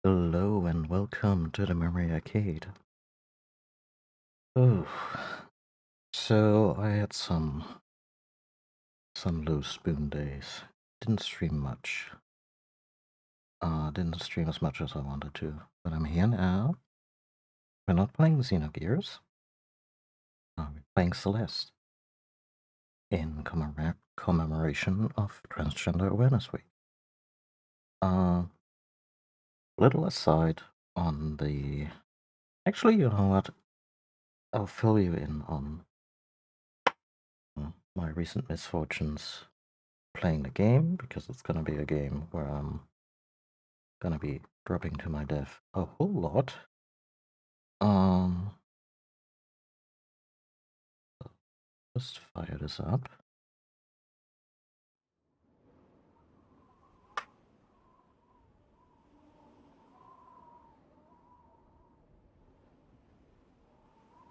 Hello and welcome to the Memory Arcade. Oh, so I had some loose spoon days. Didn't stream much. Didn't stream as much as I wanted to, but I'm here now. We're not playing Xenogears. We're playing Celeste in commemoration of Transgender Awareness Week. Little aside on the. Actually, you know what? I'll fill you in on my recent misfortunes playing the game, because it's gonna be a game where I'm gonna be dropping to my death a whole lot. Just fire this up.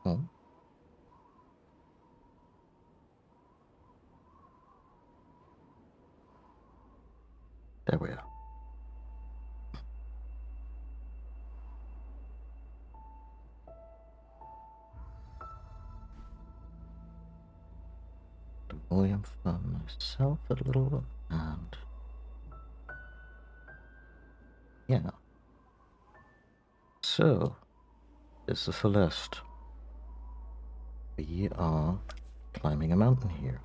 Oh. There we are. The volume for myself a little, and yeah. So, this is Celeste. We are climbing a mountain here.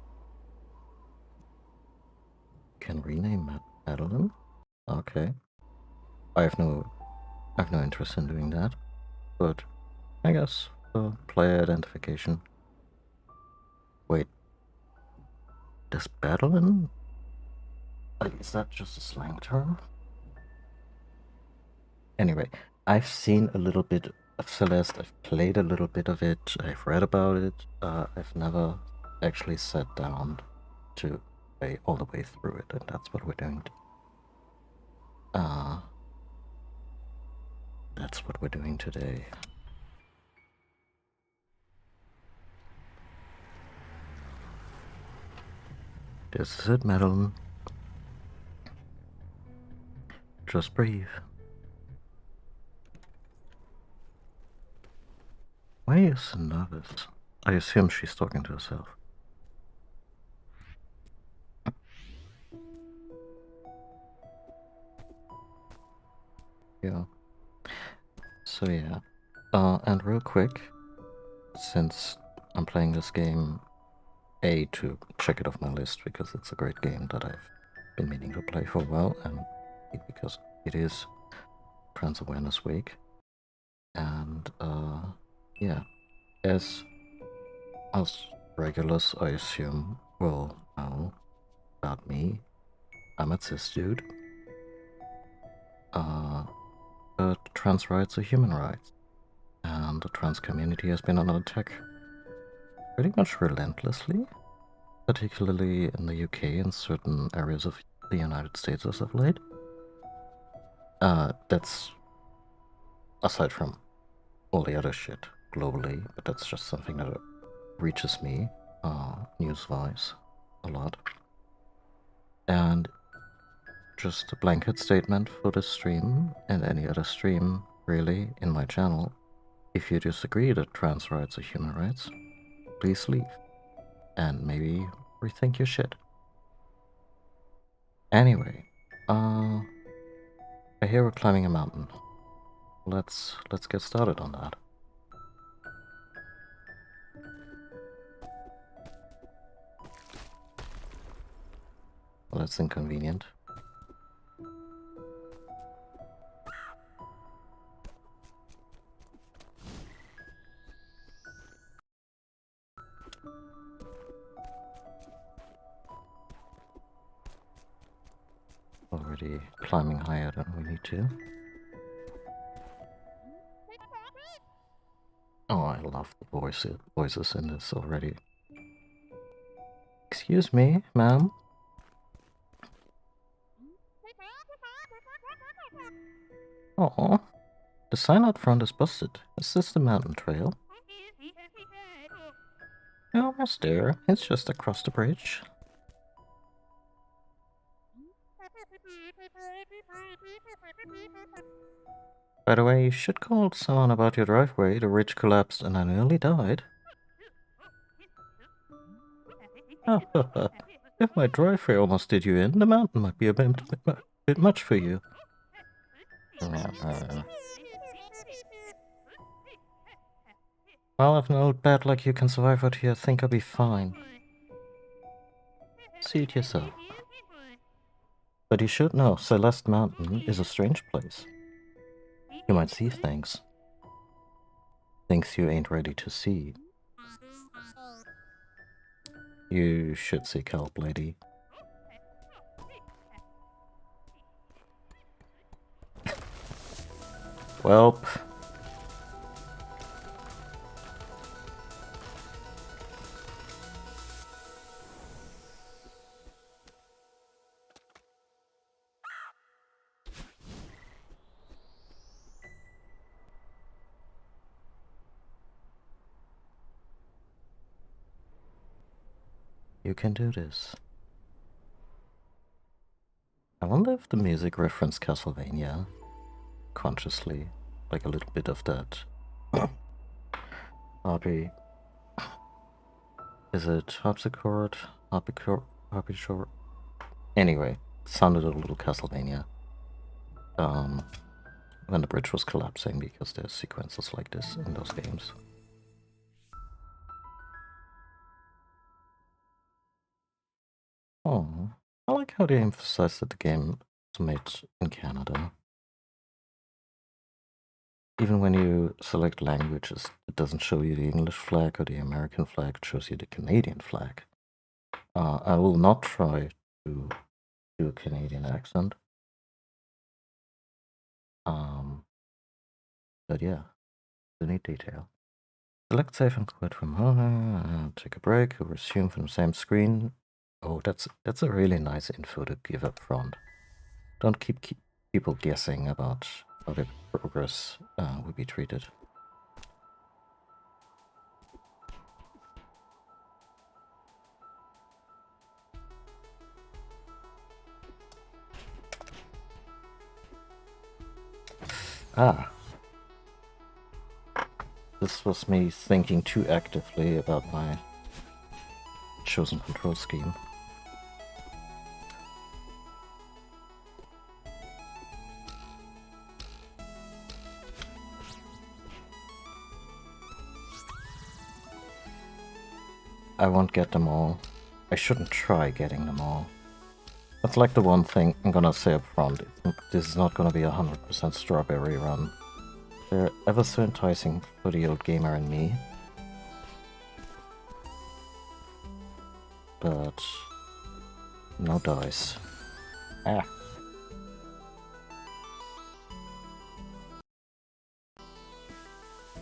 Can rename Madeline? Okay. I have no interest in doing that, but I guess for player identification. Wait, does Madeline? Is that just a slang term? Anyway, I've seen a little bit of Celeste. I've played a little bit of it. I've read about it. I've never actually sat down to play all the way through it, and that's what we're doing. That's what we're doing today. This is it, Madeline. Just breathe. Why are you so nervous? I assume she's talking to herself. Yeah. So yeah. And real quick, since I'm playing this game, to check it off my list because it's a great game that I've been meaning to play for a while, and because it is Trans Awareness Week. And yeah, as regulars, I assume, will know about me. I'm a cis dude. But trans rights are human rights, and the trans community has been under attack pretty much relentlessly, particularly in the UK and certain areas of the United States as of late. That's aside from all the other shit globally, but that's just something that reaches me news-wise a lot. And just a blanket statement for this stream and any other stream, really, in my channel. If you disagree that trans rights are human rights, please leave and maybe rethink your shit. Anyway, I hear we're climbing a mountain. Let's get started on that. Well, that's inconvenient. Already climbing higher than we need to. Oh, I love the voices in this already. Excuse me, ma'am. Oh, the sign out front is busted. Is this the mountain trail? No, mister, it's just across the bridge. By the way, you should call someone about your driveway. The ridge collapsed and I nearly died. If my driveway almost did you in, the mountain might be a bit much for you. Well, if an old bat like you can survive out here, I think I'll be fine. See it yourself. But you should know, Celeste Mountain is a strange place. You might see things. Things you ain't ready to see. You should seek help, lady. Welp. You can do this. I wonder if the music referenced Castlevania consciously, like a little bit of that. Harpy. Is it harpsichord? Harpsichord? Anyway, it sounded a little Castlevania. When the bridge was collapsing, because there's sequences like this in those games. Oh, I like how they emphasize that the game is made in Canada. Even when you select languages, it doesn't show you the English flag or the American flag, it shows you the Canadian flag. I will not try to do a Canadian accent. But yeah, it's a neat detail. Select save and quit from home, take a break, resume from the same screen. Oh, that's a really nice info to give up front. Don't keep people guessing about how their progress will be treated. Ah. This was me thinking too actively about my chosen control scheme. I won't get them all. I shouldn't try getting them all. That's like the one thing I'm gonna say up front. This is not gonna be a 100% strawberry run. They're ever so enticing for the old gamer in me. But no dice. Ah.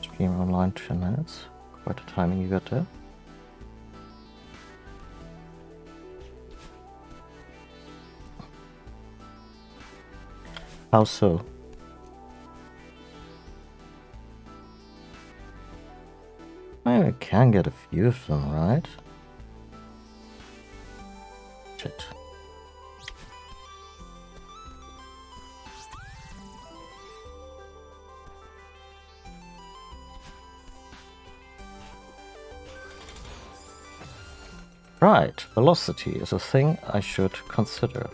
Stream online 10 minutes. Quite the timing you got there. How so? I can get a few of them, right? Shit. Right, velocity is a thing I should consider.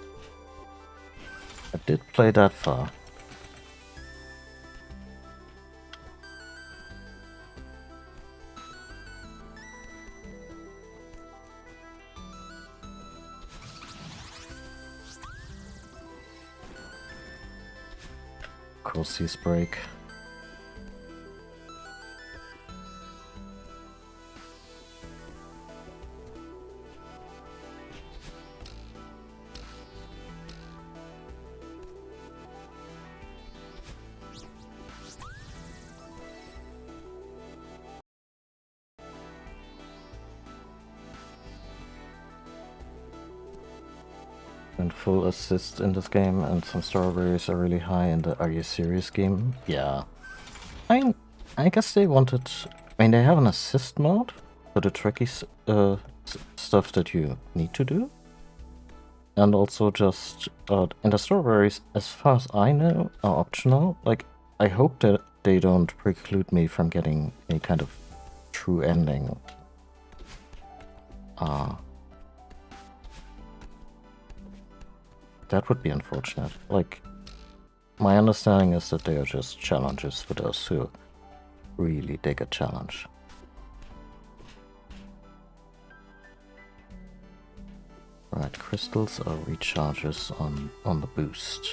I did play that far. Courses break. And full assist in this game, and some strawberries are really high in the Are You Serious game. Yeah. I guess they wanted... I mean, they have an assist mode for the tricky stuff that you need to do. and also just and the strawberries, as far as I know, are optional. Like, I hope that they don't preclude me from getting any kind of true ending. That would be unfortunate. Like, my understanding is that they are just challenges for those who really dig a challenge. Right, crystals are recharges on the boost.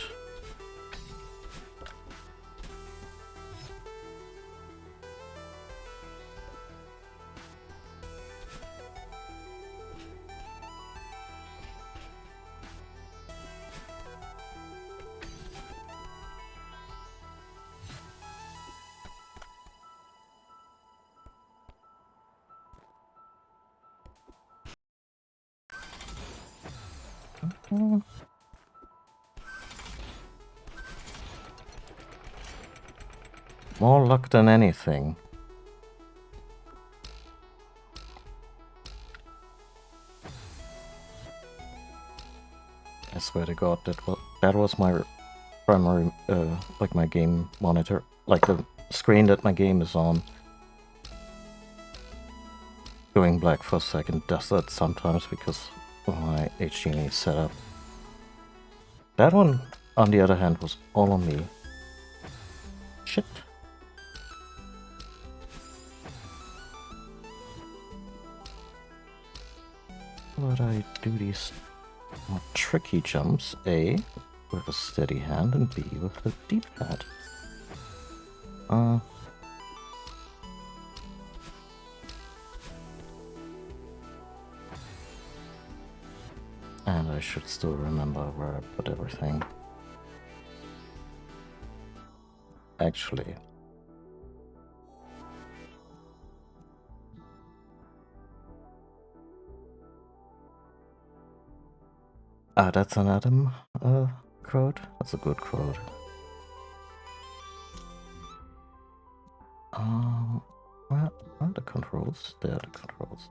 More luck than anything. I swear to God, that was my primary, like my game monitor, like the screen that my game is on. Going black for a second does that sometimes because of my HDMI setup. That one, on the other hand, was all on me. Shit. But I do these more tricky jumps, A, with a steady hand, and B, with a deep pad. And I should still remember where I put everything. Actually. Ah, that's an Adam quote. That's a good quote. Where are the controls? There are the controls.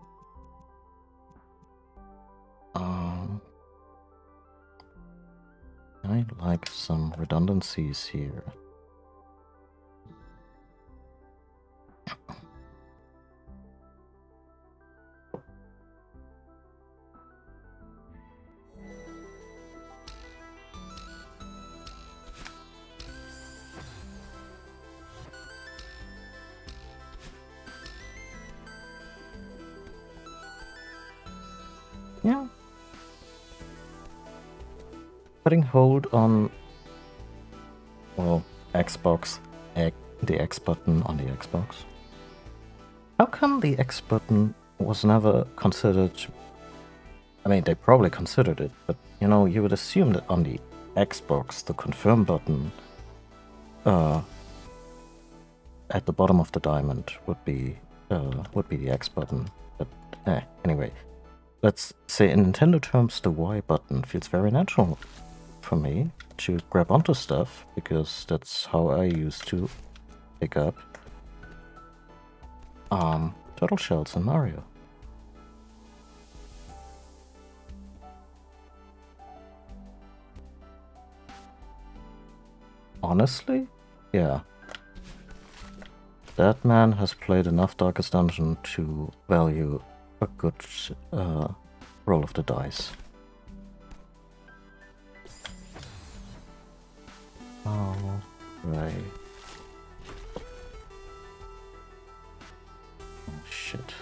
I like some redundancies here. Yeah. Putting hold on, well, Xbox, the X button on the Xbox. How come the X button was never considered? I mean, they probably considered it, but you know, you would assume that on the Xbox, the confirm button at the bottom of the diamond would be the X button. But anyway, let's say in Nintendo terms, the Y button feels very natural for me to grab onto stuff, because that's how I used to pick up turtle shells in Mario. Honestly? Yeah. That man has played enough Darkest Dungeon to value a good roll of the dice. Oh, right. Oh, shit.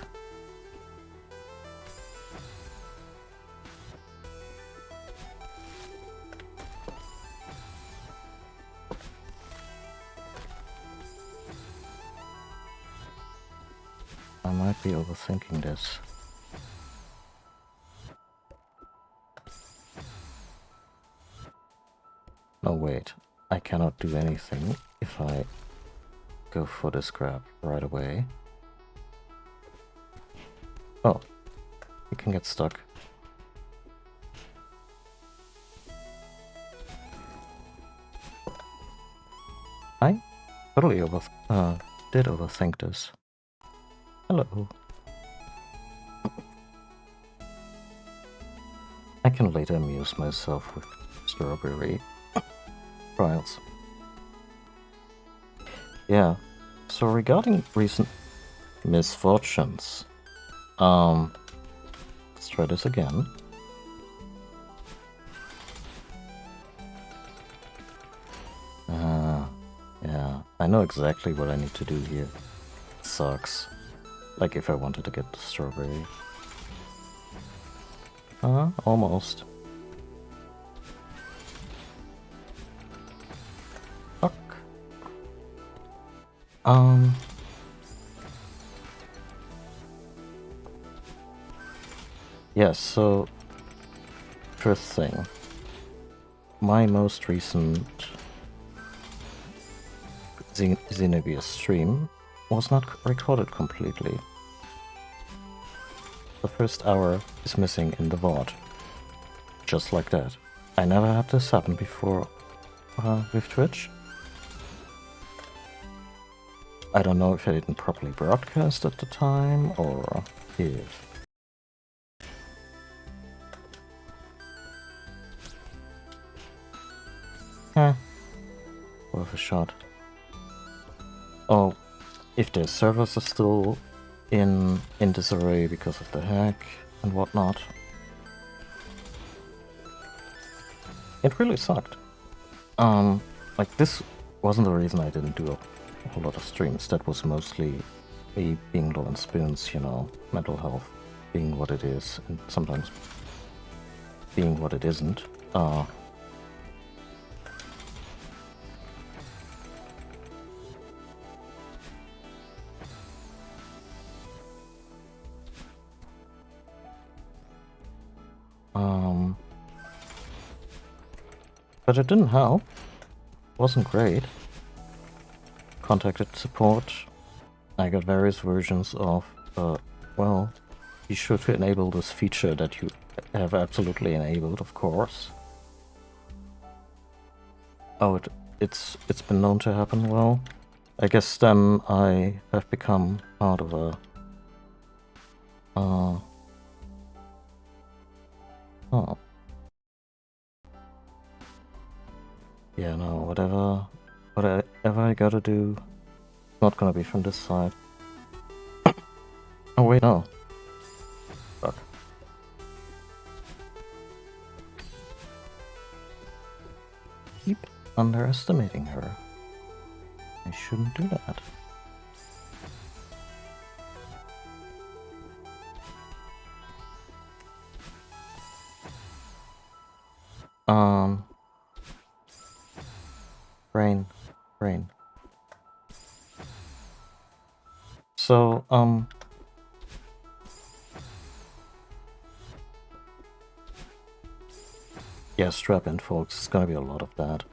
I might be overthinking this. No, wait. I cannot do anything if I go for this grab right away. Oh, you can get stuck. I totally did overthink this. Hello. I can later amuse myself with strawberry trials. Yeah, so regarding recent misfortunes, let's try this again. Yeah, I know exactly what I need to do here. It sucks. Like if I wanted to get the strawberry. Almost. Fuck. Yes, so first thing. My most recent Xenogears stream was not recorded completely. The first hour is missing in the VOD. Just like that. I never had this happen before with Twitch. I don't know if I didn't properly broadcast at the time, or if... Worth a shot. Oh, if their servers are still in disarray because of the hack and whatnot. It really sucked. Like this wasn't the reason I didn't do a whole lot of streams. That was mostly me being low on spoons, you know, mental health being what it is, and sometimes being what it isn't. But it didn't help. Wasn't great. Contacted support. I got various versions of, well, be sure to enable this feature that you have absolutely enabled, of course. Oh, it's been known to happen. Well, I guess then I have become part of a... Oh. Yeah, no, whatever I gotta do, not gonna be from this side. Oh wait, no. Fuck. Keep underestimating her. I shouldn't do that. Brain. So, yeah, strap in, folks. It's gonna be a lot of that.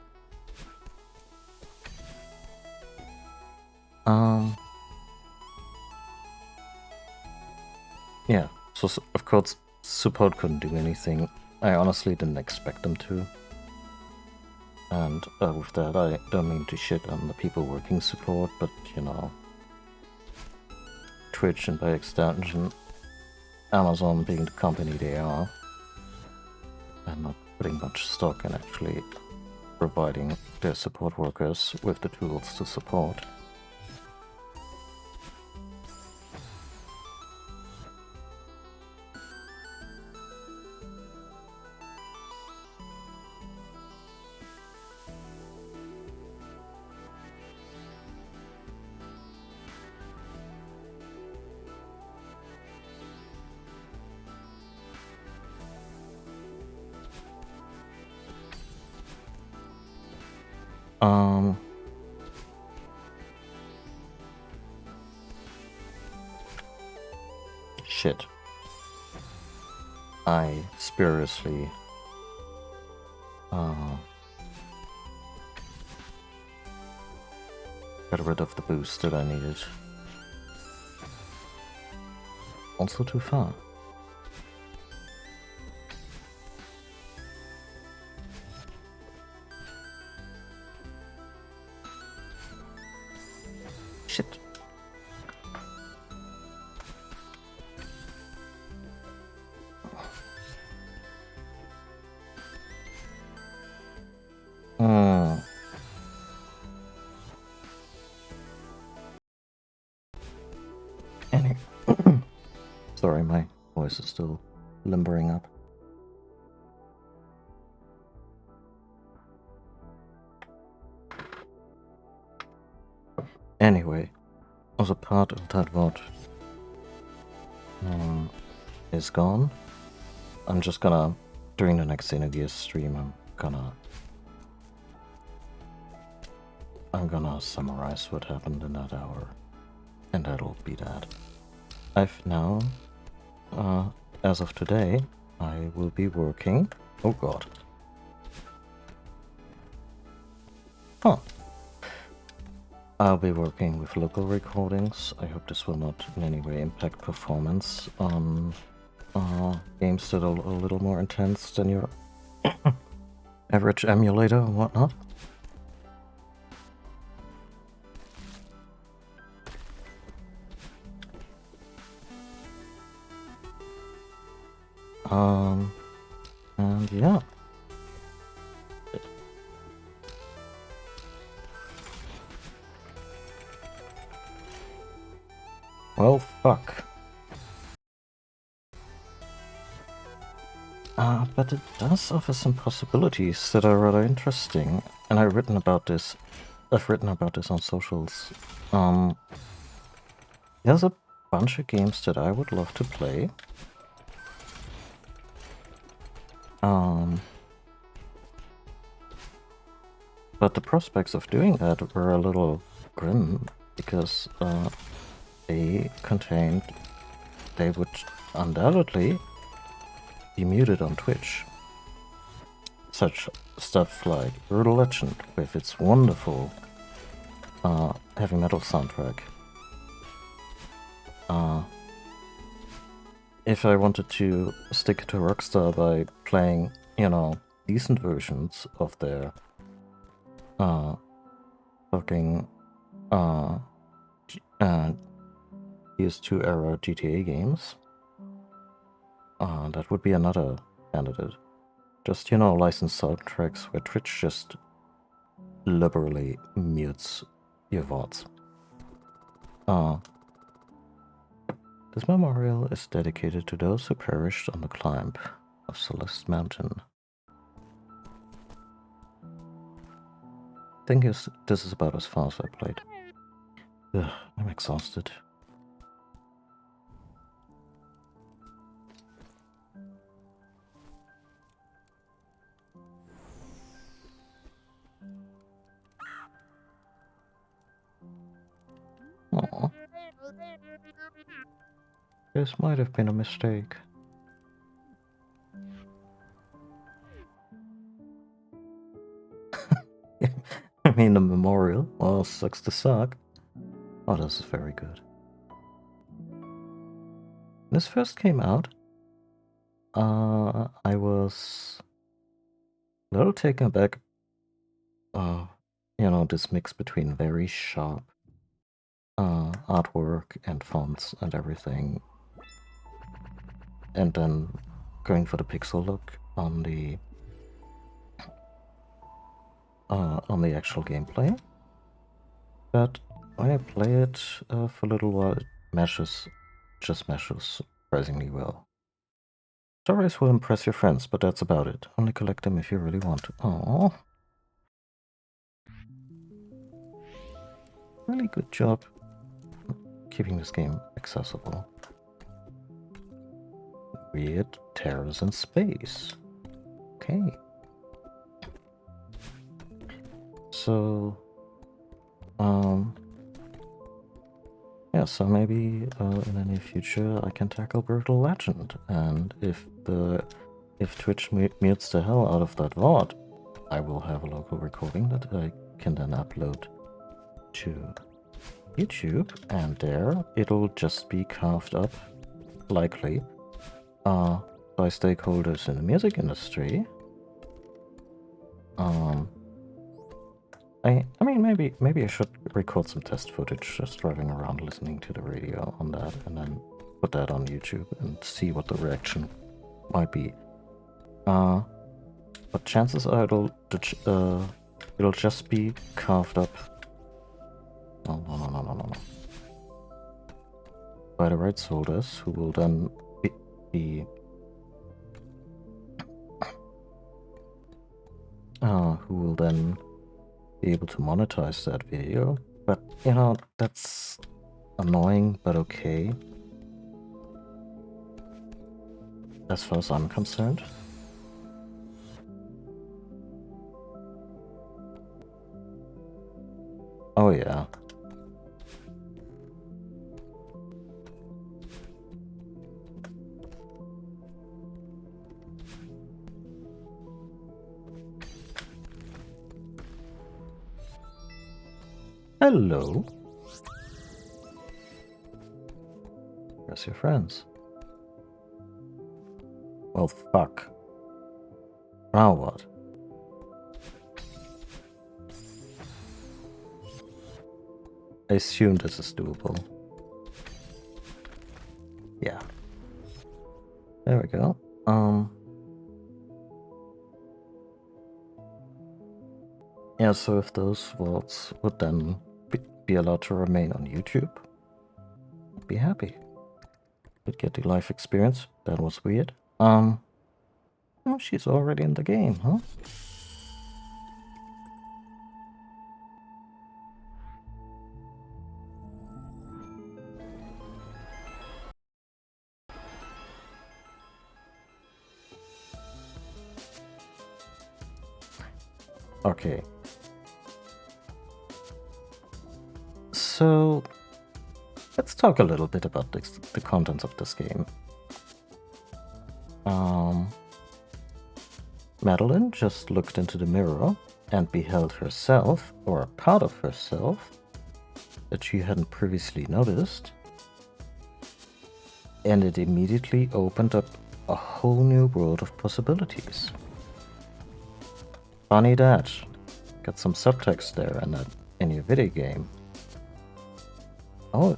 Yeah, so of course, support couldn't do anything. I honestly didn't expect them to. And with that, I don't mean to shit on the people working support, but, you know, Twitch and by extension, Amazon being the company they are, and not putting much stock in actually providing their support workers with the tools to support. Shit. I spuriously got rid of the boost that I needed. Also too far. Shit. Hmm. Anyway. Sorry, my voice is still limbering up. Anyway, as a part of that VOD is gone, I'm just gonna, during the next Xenogears stream, I'm gonna summarize what happened in that hour, and that'll be that. I've now, as of today, I will be working. Oh god. Huh. I'll be working with local recordings. I hope this will not in any way impact performance on games that are a little more intense than your average emulator and whatnot. And yeah. Well, fuck. But it does offer some possibilities that are rather interesting, and I've written about this on socials. There's a bunch of games that I would love to play. But the prospects of doing that were a little grim, because they would undoubtedly be muted on Twitch. Such stuff like Brutal Legend with its wonderful heavy metal soundtrack. If I wanted to stick to Rockstar by playing, decent versions of their fucking PS2 era GTA games, that would be another candidate. Just, licensed soundtracks where Twitch just liberally mutes your VODs. This memorial is dedicated to those who perished on the climb of Celeste Mountain. I think this is about as far as I played. Ugh, I'm exhausted. Aww. This might have been a mistake. I mean, the memorial. Well, sucks to suck. Oh, this is very good. When this first came out, I was a little taken aback. This mix between very sharp artwork and fonts and everything, and then going for the pixel look on the actual gameplay. But when I play it for a little while, it meshes surprisingly well. Stories will impress your friends, but that's about it. Only collect them if you really want to. Aww. Really good job keeping this game accessible. Weird terrors in space. Okay. So, yeah, so maybe in the near future I can tackle Brutal Legend, and if Twitch mutes the hell out of that VOD, I will have a local recording that I can then upload to YouTube, and there it'll just be carved up, likely, by stakeholders in the music industry. I mean, maybe I should record some test footage just driving around listening to the radio on that, and then put that on YouTube and see what the reaction might be. But chances are It'll just be carved up. No, no, no, no, no, no, no. By the rights holders, who will then be who will then be able to monetize that video. But you know, that's annoying, but okay. As far as I'm concerned. Oh yeah. Hello. Where's your friends? Well, fuck. Now what? I assume this is doable. Yeah. There we go. Yeah, so if those votes would then be allowed to remain on YouTube, I'd be happy. Would get the live experience. That was weird. Oh, she's already in the game, huh? Okay. So, let's talk a little bit about the contents of this game. Madeline just looked into the mirror and beheld herself, or a part of herself, that she hadn't previously noticed. And it immediately opened up a whole new world of possibilities. Funny that. Got some subtext there in your video game. Oh,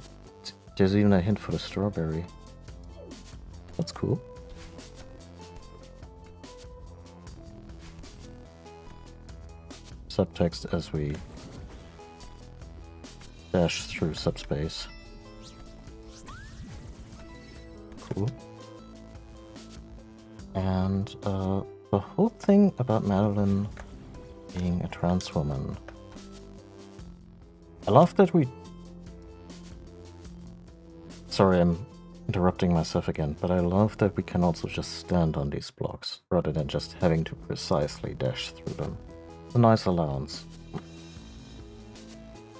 there's even a hint for the strawberry. That's cool. Subtext as we dash through subspace. Cool. And the whole thing about Madeline being a trans woman. I love that we... Sorry, I'm interrupting myself again, but I love that we can also just stand on these blocks, rather than just having to precisely dash through them. A nice allowance.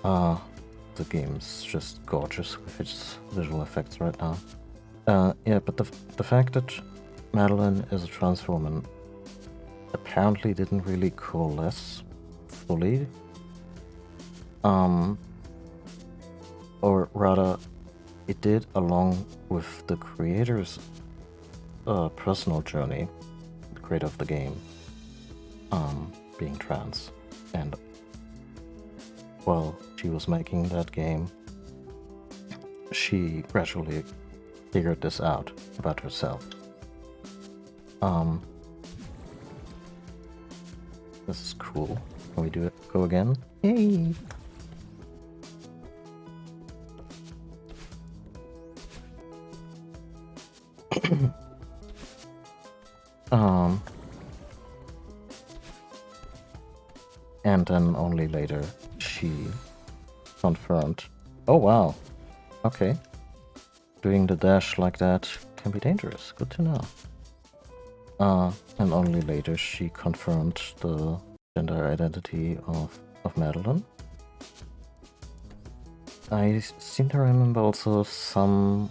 The game's just gorgeous with its visual effects right now. Yeah, but the fact that Madeline is a trans woman apparently didn't really coalesce fully. Or rather, it did along with the creator's personal journey, the creator of the game, being trans. And while she was making that game, she gradually figured this out about herself. This is cool. Can we do it? Go again? Yay! And then only later she confirmed. Oh wow. Okay. Doing the dash like that can be dangerous. Good to know. And only later she confirmed the gender identity of Madeline. I seem to remember also some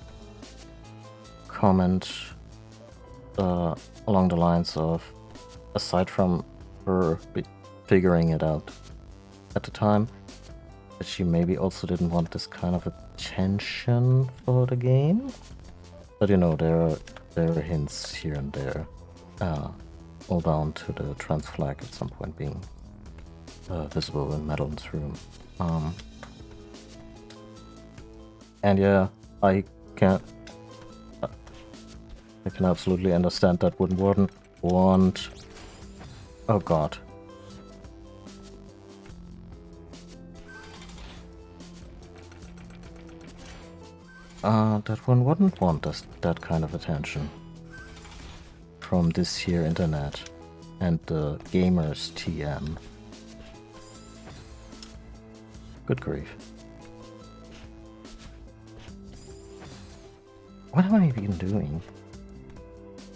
comment along the lines of, aside from her figuring it out at the time, that she maybe also didn't want this kind of attention for the game. But you know, there are hints here and there, all down to the trans flag at some point being visible in Madeline's room. And yeah, I can absolutely understand that wouldn't want. Oh god. that one wouldn't want that kind of attention from this here internet and the gamers TM. Good grief. What am I even doing?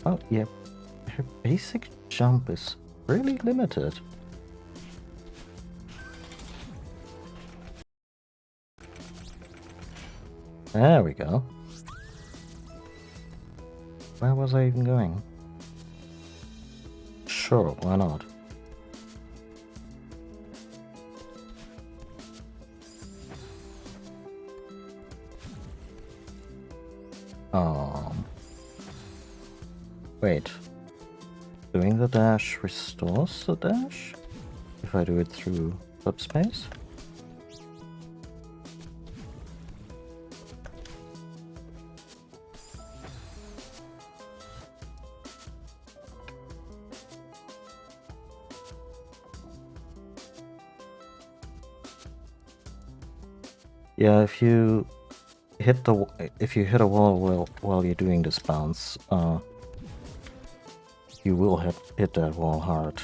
Oh, yeah. Her basic jump is really limited. There we go. Where was I even going? Sure, why not? Wait. Doing the dash restores the dash? If I do it through subspace? Yeah, if you hit a wall while you're doing this bounce, you will hit that wall hard.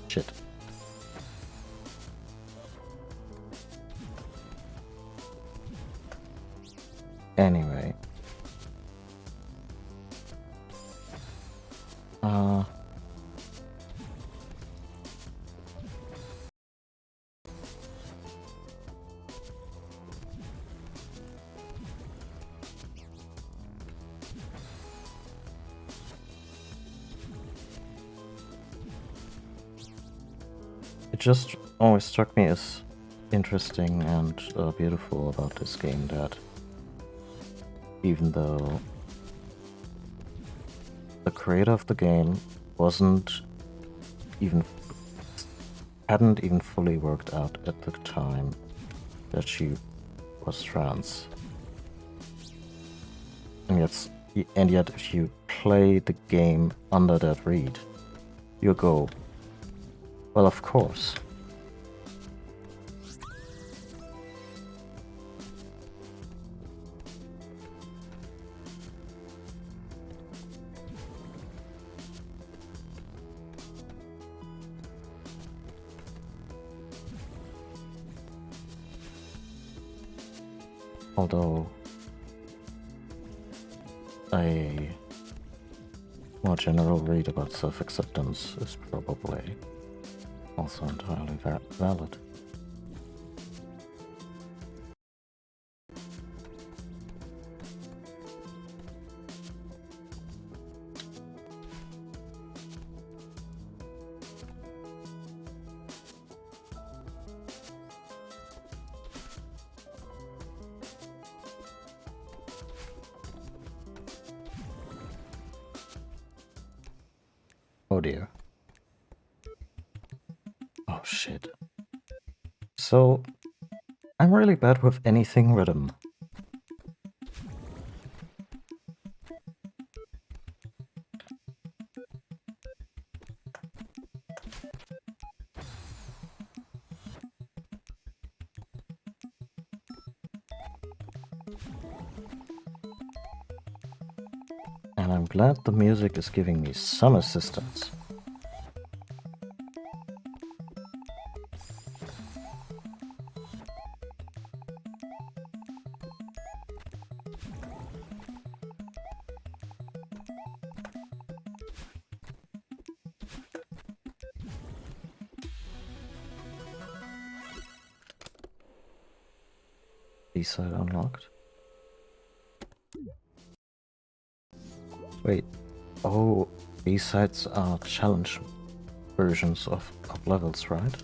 Shit. Anyway. It just always struck me as interesting and beautiful about this game that even though the creator of the game hadn't even fully worked out at the time that she was trans. And yet if you play the game under that read, you go, well, of course. Although a more general read about self-acceptance is probably also entirely valid. Oh dear. Oh shit. So, I'm really bad with anything rhythm. And I'm glad the music is giving me some assistance. B-side unlocked. Wait. Oh, B-sides are challenge versions of levels, right?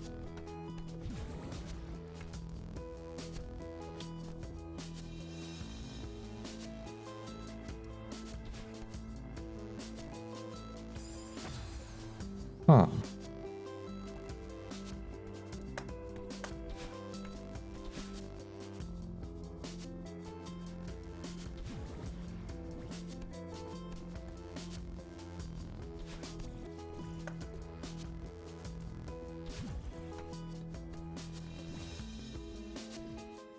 Hmm.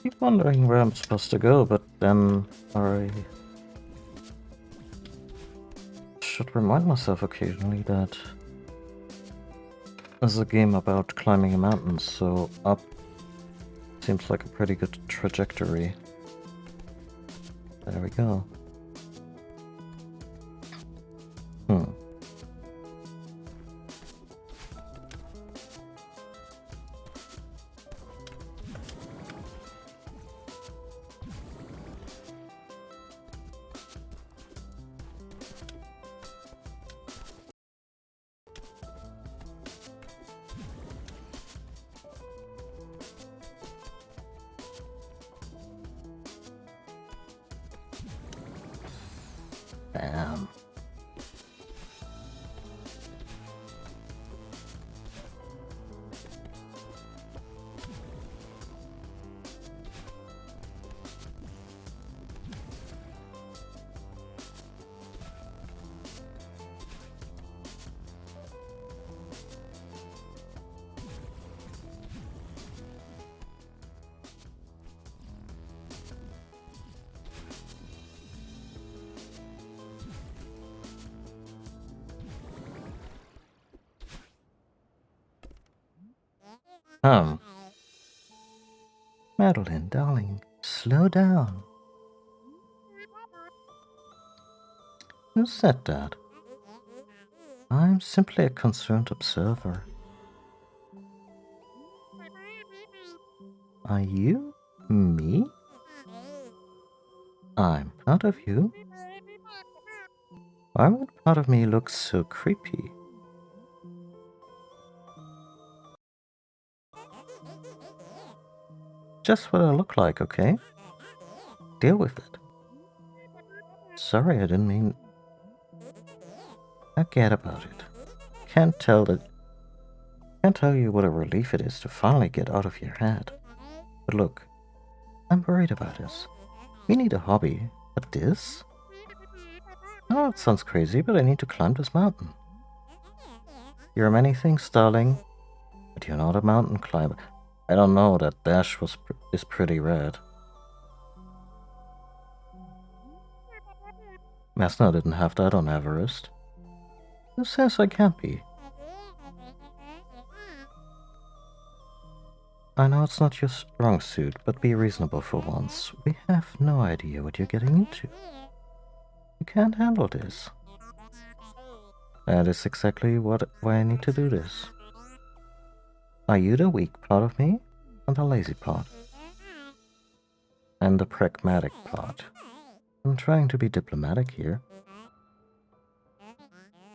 keep wondering where I'm supposed to go, but then I should remind myself occasionally that this is a game about climbing a mountain, so up seems like a pretty good trajectory. There we go. Bam. Madeline, darling, slow down. Who said that? I'm simply a concerned observer. Are you me? I'm part of you. Why would part of me look so creepy? Just what I look like, okay? Deal with it. Sorry, I didn't mean... Forget about it. Can't tell you what a relief it is to finally get out of your head. But look, I'm worried about this. We need a hobby, but this? I know it sounds crazy, but I need to climb this mountain. You're many things, darling, but you're not a mountain climber. I don't know, that dash is pretty red. Messner didn't have that on Everest. Who says I can't be? I know it's not your strong suit, but be reasonable for once. We have no idea what you're getting into. You can't handle this. That is exactly why I need to do this. Are you the weak part of me, and the lazy part? And the pragmatic part. I'm trying to be diplomatic here.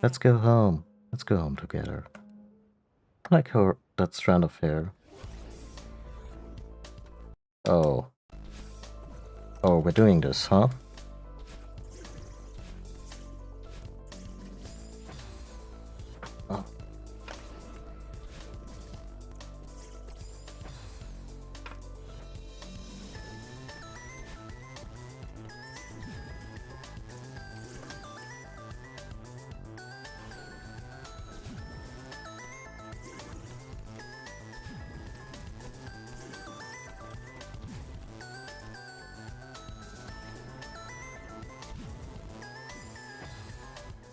Let's go home. Let's go home together. Like that strand of hair. Oh. Oh, we're doing this, huh? Oh.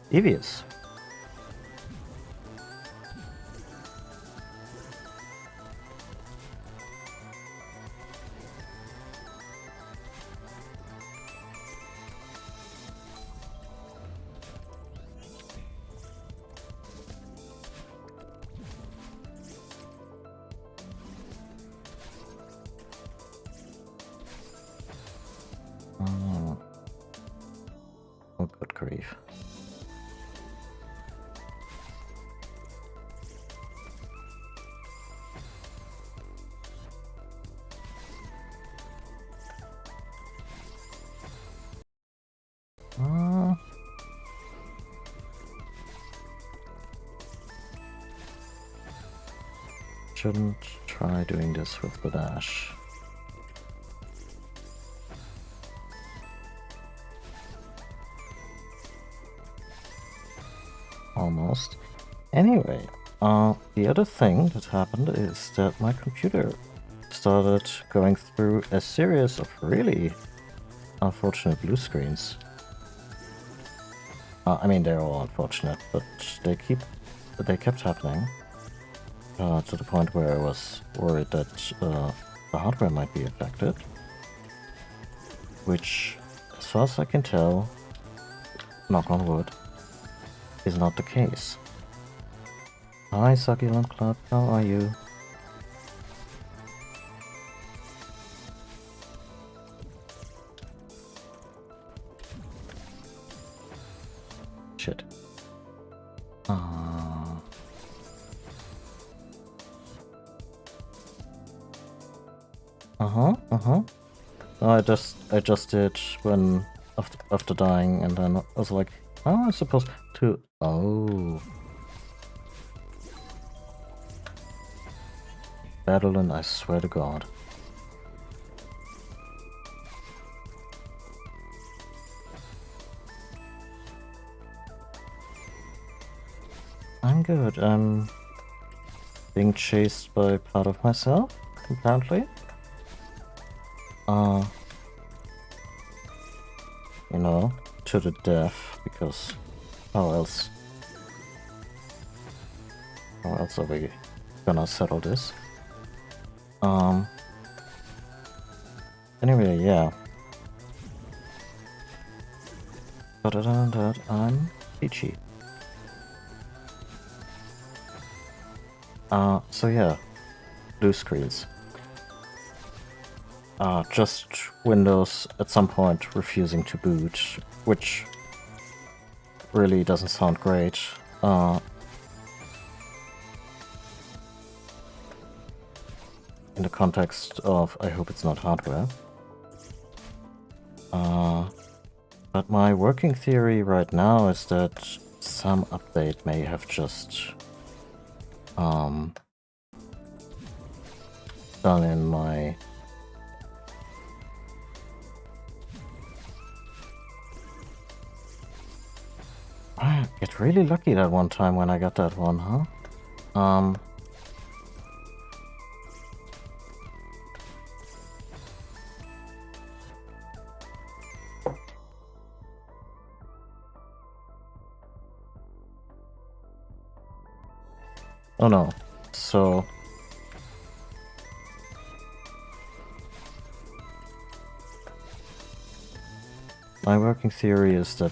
Devious. Oh, good grief. Shouldn't try doing this with the dash. Almost. Anyway, the other thing that happened is that my computer started going through a series of really unfortunate blue screens. I mean, they're all unfortunate, but they kept happening to the point where I was worried that the hardware might be affected, which, as far as I can tell, knock on wood, is not the case. Hi, Succulent Club, how are you? Shit. I just did when after dying, and then I was like, how am I supposed to? Oh, Battleland! I swear to God. I'm good. I'm being chased by part of myself, apparently. You know, to the death, because how else are we gonna settle this? Anyway, yeah. I'm peachy. So yeah, blue screens. Just Windows at some point refusing to boot, which really doesn't sound great. In the context of, I hope it's not hardware. But my working theory right now is that some update may have just done in my I get really lucky that one time when I got that one, huh? Oh no. So my working theory is that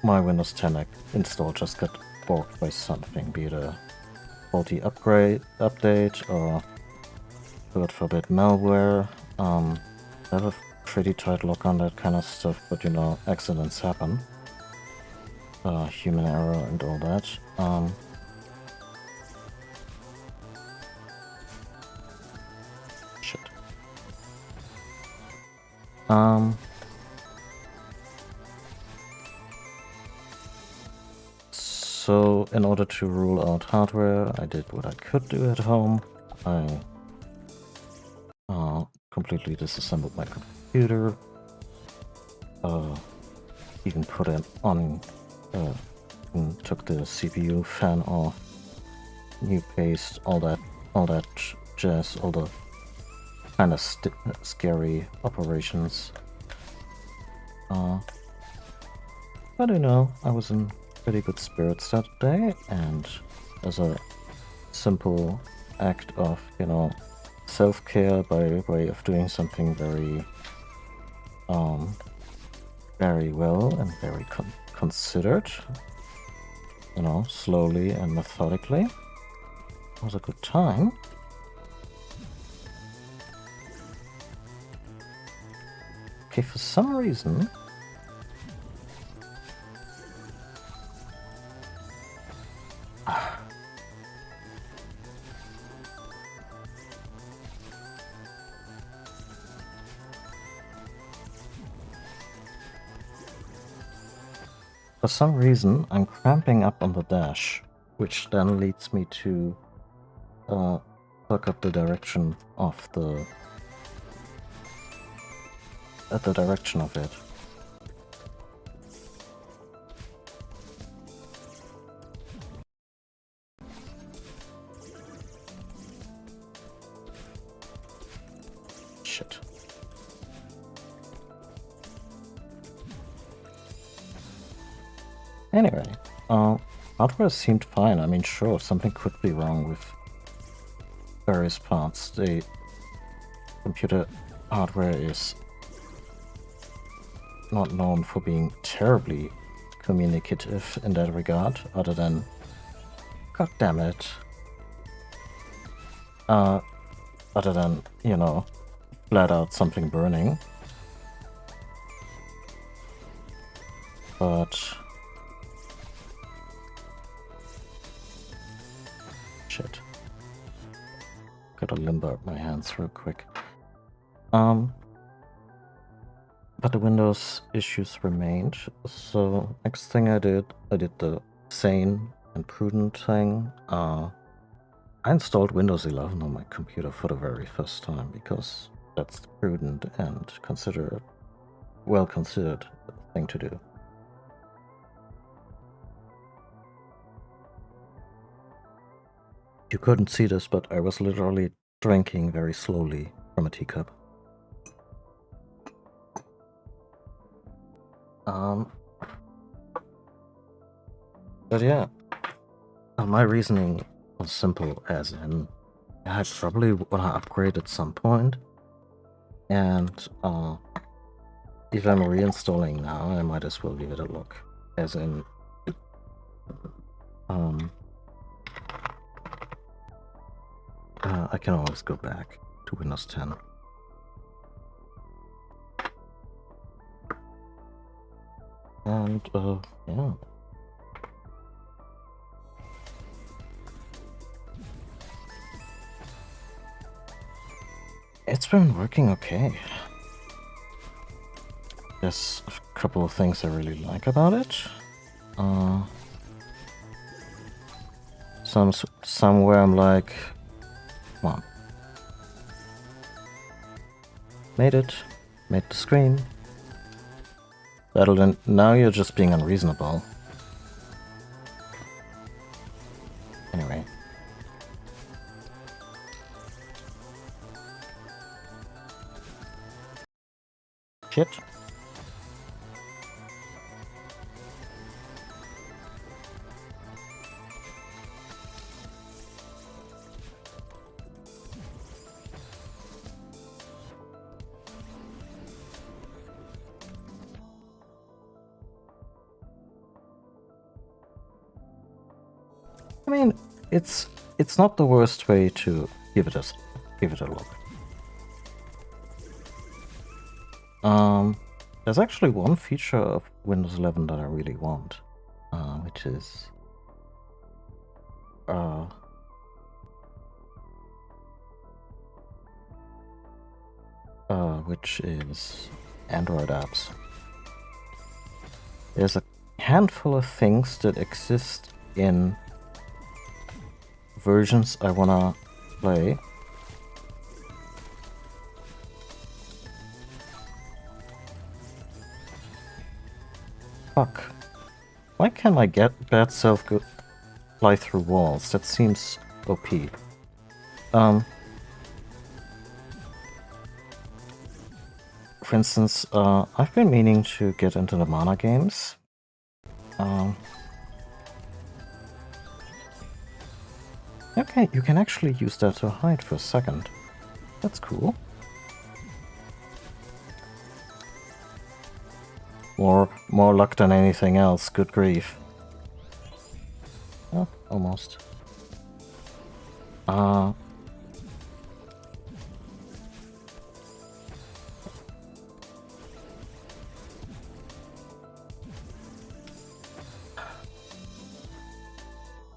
my Windows 10 install just got borked by something, be it a faulty update, or God forbid malware. I have a pretty tight lock on that kind of stuff, but you know, accidents happen. Human error and all that. Shit. So, in order to rule out hardware, I did what I could do at home. I completely disassembled my computer. Even put it on, and took the CPU fan off, new paste, all that jazz, all the kind of scary operations. But you know, I was in pretty good spirits that day, and as a simple act of, you know, self-care by way of doing something very very well and very considered, you know, slowly and methodically. It was a good time. Okay, for some reason I'm cramping up on the dash, which then leads me to fuck up the direction of the direction of it. Anyway, hardware seemed fine. I mean, sure, something could be wrong with various parts. The computer hardware is not known for being terribly communicative in that regard, other than, god damn it, other than, you know, flat out something burning. But shit, gotta limber up my hands real quick. But the Windows issues remained, so next thing I did the sane and prudent thing. I installed Windows 11 on my computer for the very first time, because that's the prudent and well considered thing to do. You couldn't see this, but I was literally drinking very slowly from a teacup. But yeah, my reasoning was simple, as in, I probably want to upgrade at some point, and if I'm reinstalling now, I might as well give it a look, as in, I can always go back to Windows 10. And, yeah. It's been working okay. There's a couple of things I really like about it. Somewhere I'm like, come on. Made it. Made the screen. Then now you're just being unreasonable. Anyway. Shit. I mean, it's not the worst way to give it a look. There's actually one feature of Windows 11 that I really want, which is Android apps. There's a handful of things that exist in versions I wanna play. Fuck. Why can't my bad self fly through walls? That seems OP. For instance, I've been meaning to get into the mana games. Okay, you can actually use that to hide for a second. That's cool. More luck than anything else, good grief. Oh, almost.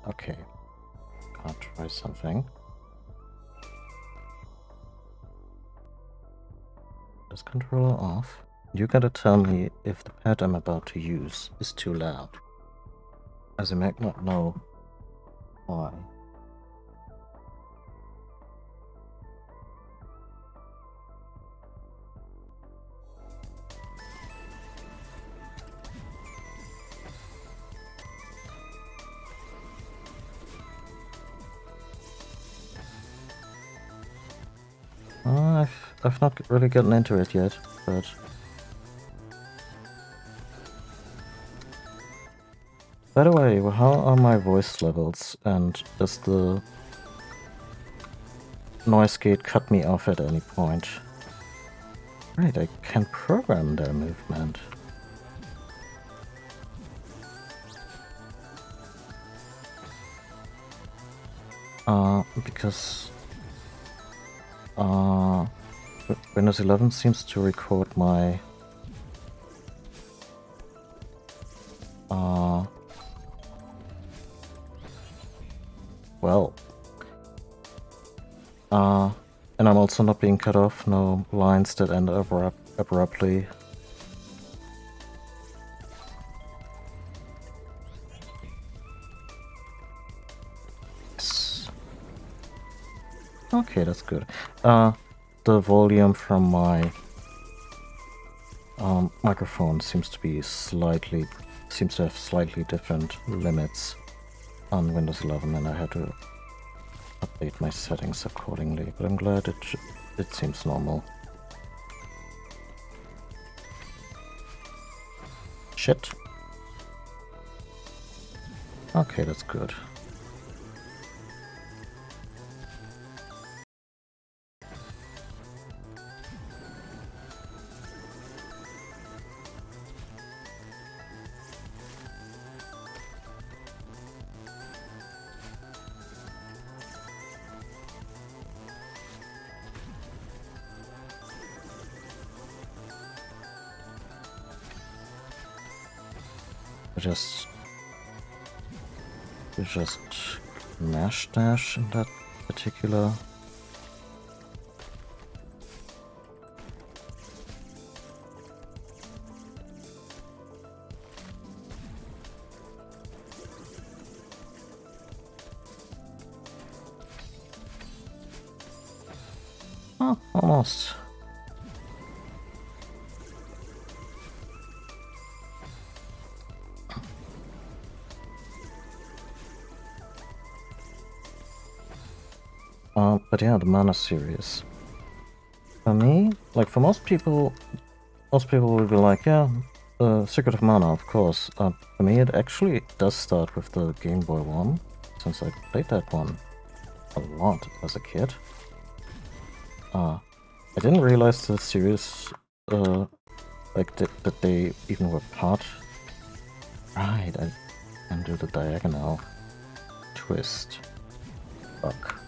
Okay. I'll try something. Is controller off? You gotta tell me if the pad I'm about to use is too loud, as I might not know why. I've not really gotten into it yet, but By the way, how are my voice levels, and does the noise gate cut me off at any point? Right, I can program their movement. Because Windows 11 seems to record my well, and I'm also not being cut off, no lines that end abruptly. Yes. Okay, that's good. The volume from my microphone seems to have slightly different limits on Windows 11, and I had to update my settings accordingly, but I'm glad it seems normal. Shit. Okay, that's good. Just mash dash in that particular. Oh, almost. But yeah, the Mana series. For me, like for most people will be like, yeah, the Secret of Mana, of course. For me, it actually does start with the Game Boy one, since I played that one a lot as a kid. I didn't realize the series, that they even were part. Right, I can do the diagonal twist. Fuck.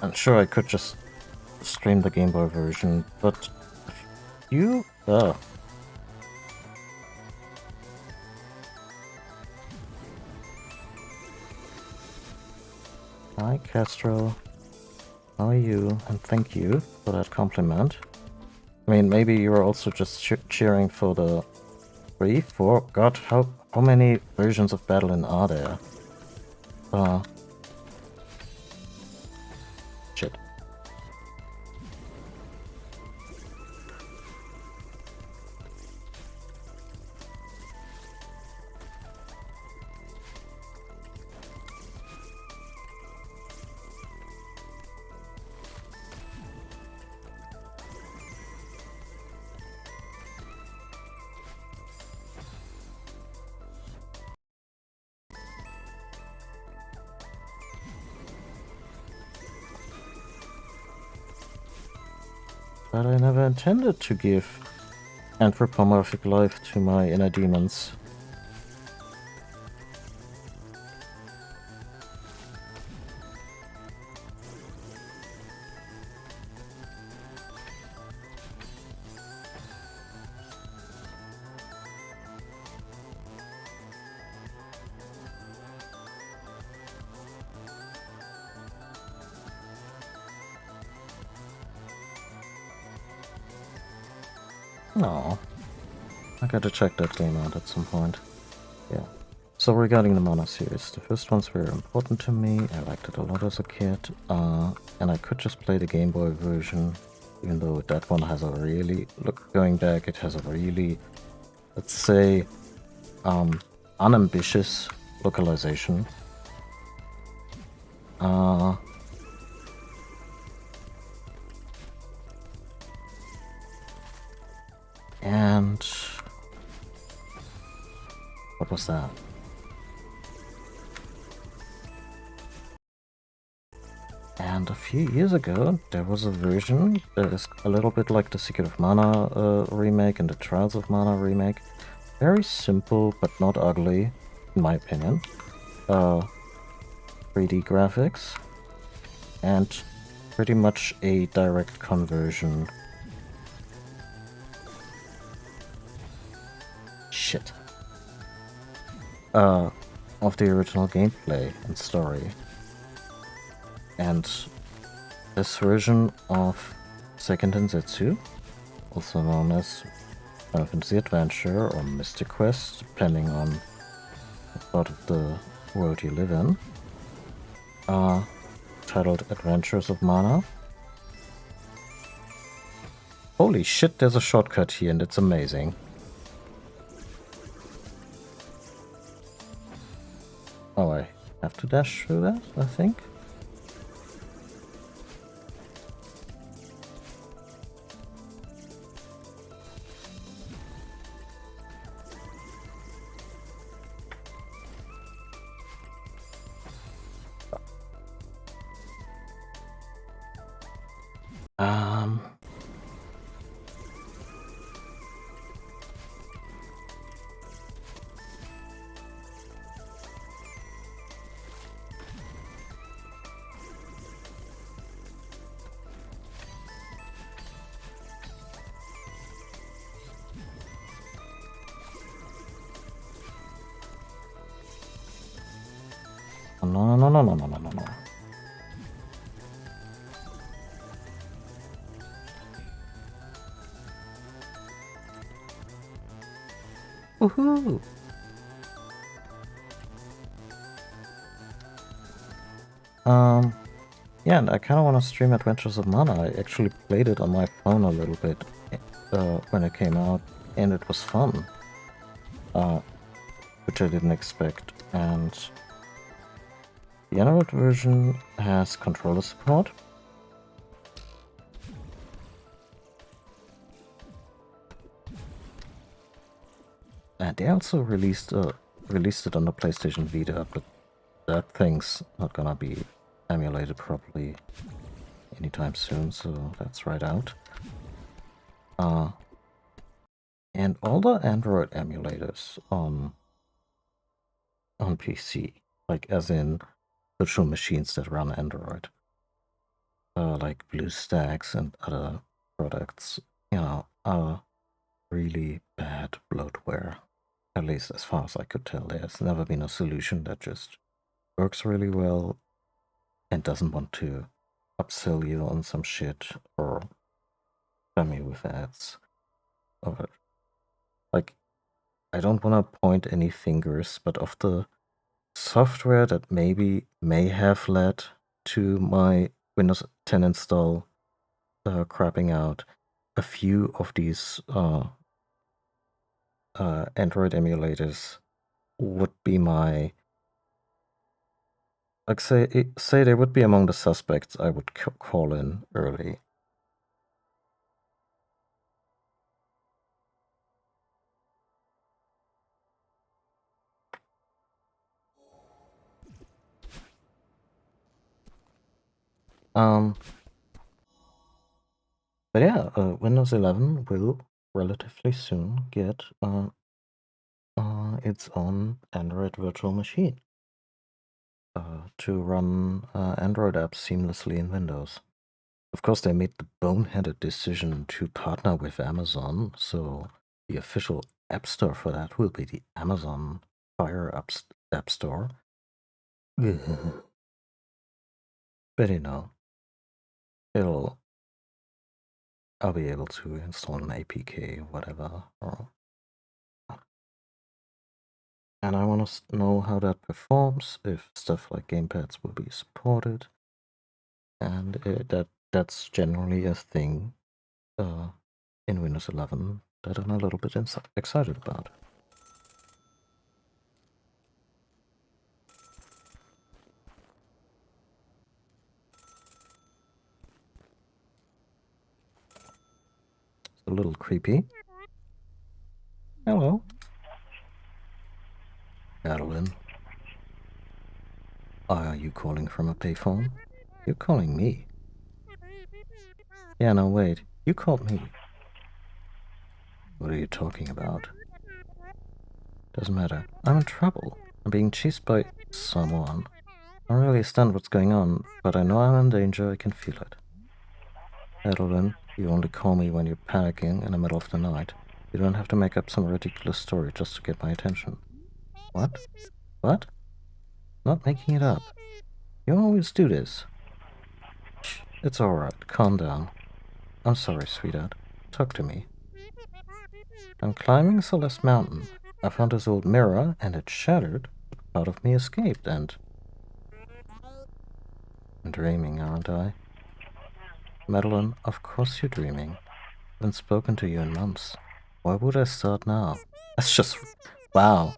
I'm sure I could just stream the Game Boy version, but you... Hi, Castro. How are you? And thank you for that compliment. I mean, maybe you're also just cheering for the 3, 4... God, how many versions of Battle-In are there? Shit. But I never intended to give anthropomorphic life to my inner demons. No. I gotta check that game out at some point. Yeah. So regarding the Mana series, the first ones were important to me. I liked it a lot as a kid. And I could just play the Game Boy version, even though that one has a really... Look, going back, it has a really, let's say, unambitious localization. And what was that? And a few years ago, there was a version that is a little bit like the Secret of Mana remake and the Trials of Mana remake. Very simple, but not ugly, in my opinion. 3D graphics, and pretty much a direct conversion. Shit. Of the original gameplay and story. And this version of Seiken Densetsu, also known as Final Fantasy Adventure or Mystic Quest, depending on what part of the world you live in, titled Adventures of Mana. Holy shit, there's a shortcut here and it's amazing. Oh, I have to dash through that, I think. No, no, no, no, no, no, no, no. Woohoo! Yeah, and I kind of want to stream Adventures of Mana. I actually played it on my phone a little bit when it came out, and it was fun. Which I didn't expect. And the Android version has controller support. And they also released it on the PlayStation Vita, but that thing's not gonna be emulated properly anytime soon, so that's right out. And all the Android emulators on PC, like as in virtual machines that run Android, like BlueStacks and other products, you know, are really bad bloatware. At least as far as I could tell, there's never been a solution that just works really well and doesn't want to upsell you on some shit or spam you with ads. Or, like, I don't want to point any fingers, but of the software that may have led to my Windows 10 install crapping out, a few of these Android emulators would be my, like, say they would be among the suspects I would call in early. But yeah, Windows 11 will relatively soon get its own Android virtual machine to run Android apps seamlessly in Windows. Of course, they made the boneheaded decision to partner with Amazon, so the official app store for that will be the Amazon Fire App Store. But you know, I'll be able to install an APK, whatever. And I want to know how that performs, if stuff like gamepads will be supported, and that's generally a thing in Windows 11 that I'm a little bit excited about. A little creepy. Hello. Madeline. Are you calling from a payphone? You're calling me. Yeah, no, wait. You called me. What are you talking about? Doesn't matter. I'm in trouble. I'm being chased by someone. I don't really understand what's going on, but I know I'm in danger. I can feel it. Madeline, you only call me when you're panicking in the middle of the night. You don't have to make up some ridiculous story just to get my attention. What? What? Not making it up. You always do this. Shh, it's alright. Calm down. I'm sorry, sweetheart. Talk to me. I'm climbing Celeste Mountain. I found this old mirror, and it shattered, but part of me escaped, and... I'm dreaming, aren't I? Madeline, of course you're dreaming. I haven't spoken to you in months. Why would I start now? That's just... Wow.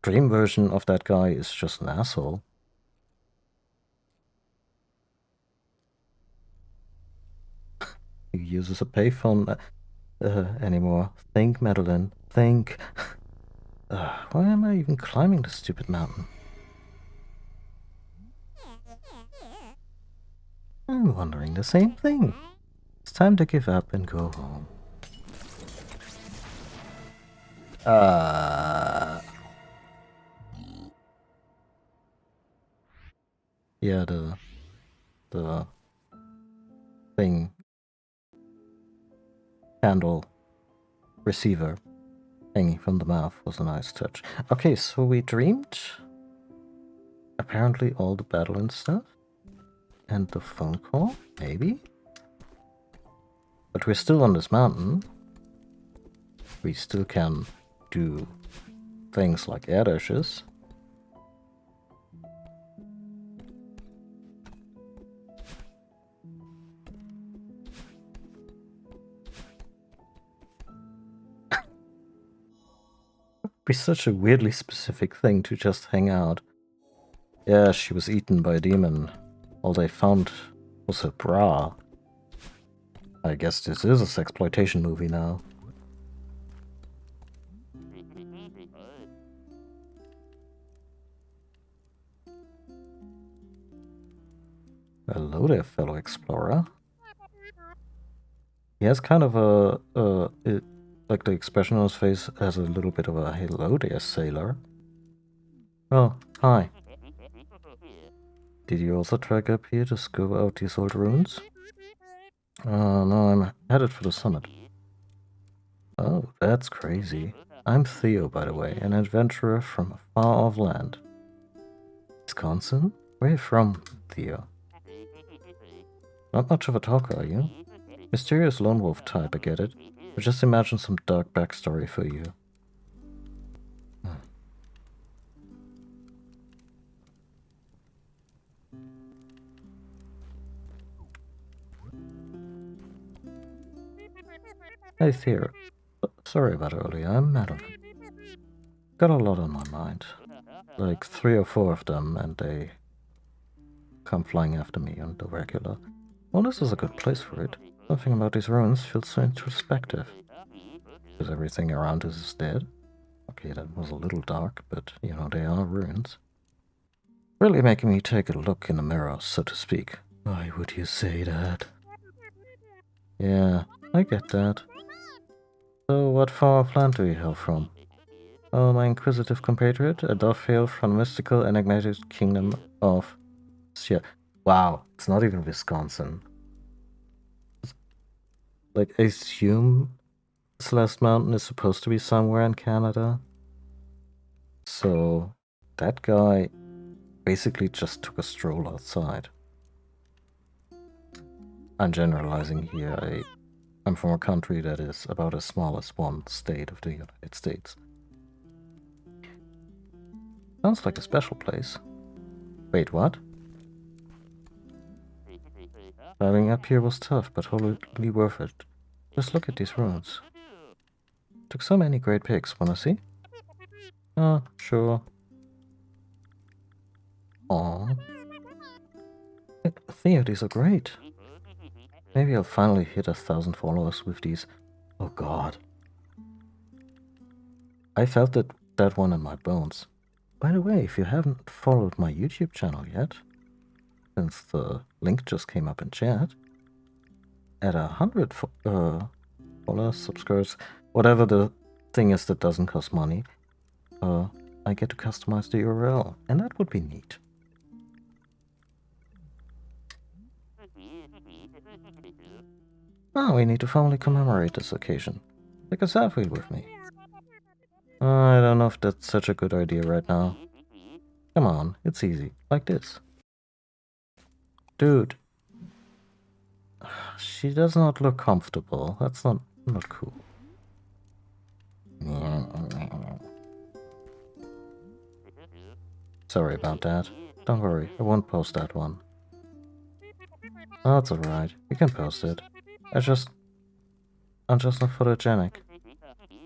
Dream version of that guy is just an asshole. He uses a payphone anymore. Think, Madeline. Think. Why am I even climbing this stupid mountain? I'm wondering the same thing. It's time to give up and go home. Yeah, the thing, candle receiver hanging from the mouth was a nice touch. Okay, so we dreamed apparently all the battle and stuff, and the phone call, maybe? But we're still on this mountain. We still can do things like air dashes. Be such a weirdly specific thing to just hang out. Yeah, she was eaten by a demon. All they found was her bra. I guess this is a sexploitation movie now. Hello there, fellow explorer. He has kind of like the expression on his face has a little bit of a hello there, sailor. Oh, hi. Did you also trek up here to scope out these old ruins? No, I'm headed for the summit. Oh, that's crazy. I'm Theo, by the way, an adventurer from a far-off land. Wisconsin? Where are you from, Theo? Not much of a talker, are you? Mysterious lone wolf type, I get it. But just imagine some dark backstory for you. Hey Theo. Sorry about earlier, I'm Madeline. Got a lot on my mind. Like 3 or 4 of them, and they come flying after me on the regular. Well, this is a good place for it. Something about these ruins feels so introspective. Because everything around us is dead. Okay, that was a little dark, but, you know, they are ruins. Really making me take a look in the mirror, so to speak. Why would you say that? Yeah, I get that. So, what far-off land do you hail from? Oh, my inquisitive compatriot, a dove hail from the mystical, enigmatic kingdom of... Wow, it's not even Wisconsin. Like, I assume Celeste Mountain is supposed to be somewhere in Canada. So, that guy basically just took a stroll outside. I'm generalizing here. I'm from a country that is about as small as one state of the United States. Sounds like a special place. Wait, what? Driving up here was tough, but totally worth it. Just look at these ruins. Took so many great pics, wanna see? Oh, sure. Aww. Theo, these are great. Maybe I'll finally hit 1,000 followers with these Oh god. I felt that one in my bones. By the way, if you haven't followed my YouTube channel yet, since the link just came up in chat, at 100 followers, subscribers, whatever the thing is that doesn't cost money, I get to customize the URL, and that would be neat. Oh, we need to formally commemorate this occasion. Take a selfie with me. I don't know if that's such a good idea right now. Come on, it's easy. Like this. Dude. She does not look comfortable. That's not cool. Sorry about that. Don't worry, I won't post that one. Oh, that's alright. You can post it. I'm just not photogenic.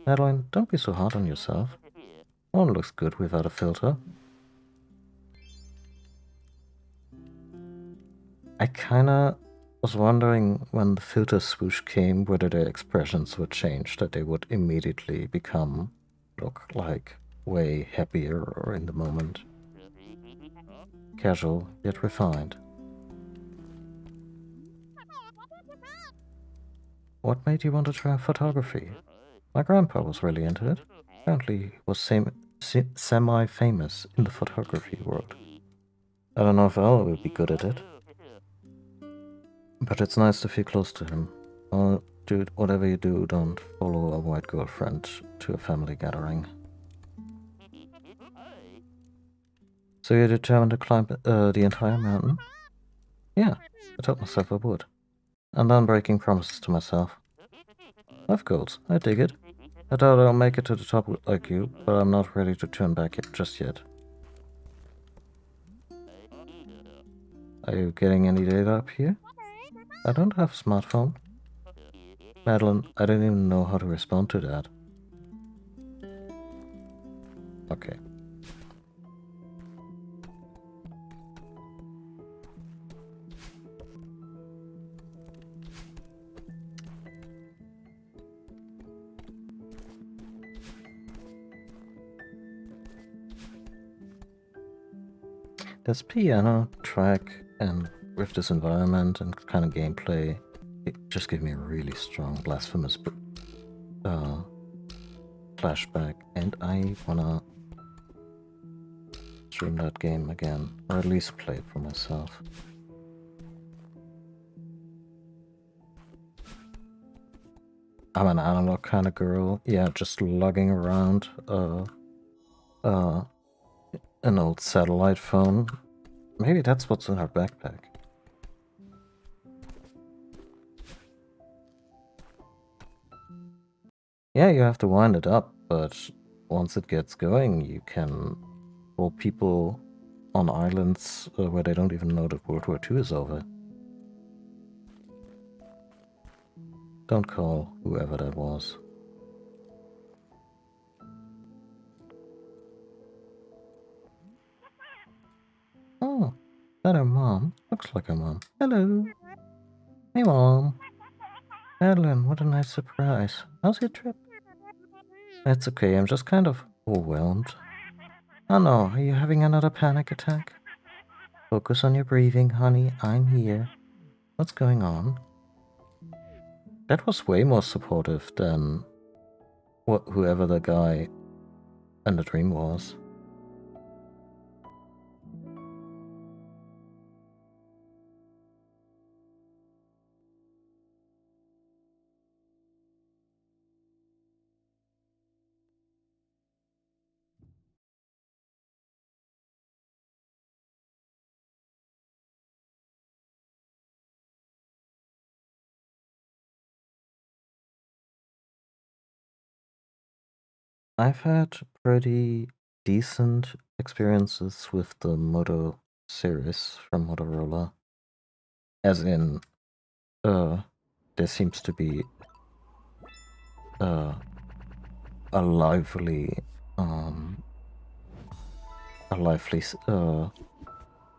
Madeline, don't be so hard on yourself. No one looks good without a filter. I kinda was wondering when the filter swoosh came whether their expressions would change, that they would immediately look like way happier or in the moment. Casual, yet refined. What made you want to try photography? My grandpa was really into it. Apparently he was semi-famous in the photography world. I don't know if Ella will be good at it, but it's nice to feel close to him. Oh, dude, whatever you do, don't follow a white girlfriend to a family gathering. So you're determined to climb the entire mountain? Yeah, I told myself I would. And then breaking promises to myself. Life goals, I dig it. I doubt I'll make it to the top like you, but I'm not ready to turn back just yet. Are you getting any data up here? I don't have a smartphone. Madeline, I don't even know how to respond to that. Okay. This piano track and with this environment and kind of gameplay, it just gave me a really strong Blasphemous flashback, and I wanna stream that game again, or at least play it for myself. I'm an analog kind of girl, yeah, just lugging around an old satellite phone. Maybe that's what's in her backpack. Yeah, you have to wind it up, but once it gets going, you can pull people on islands where they don't even know that World War II is over. Don't call whoever that was. Oh, that her mom? Looks like her mom. Hello. Hey, Mom. Madeline, what a nice surprise. How's your trip? It's okay, I'm just kind of overwhelmed. Oh no, are you having another panic attack? Focus on your breathing, honey. I'm here. What's going on? That was way more supportive than whoever the guy in the dream was. I've had pretty decent experiences with the Moto series from Motorola. As in, there seems to be a lively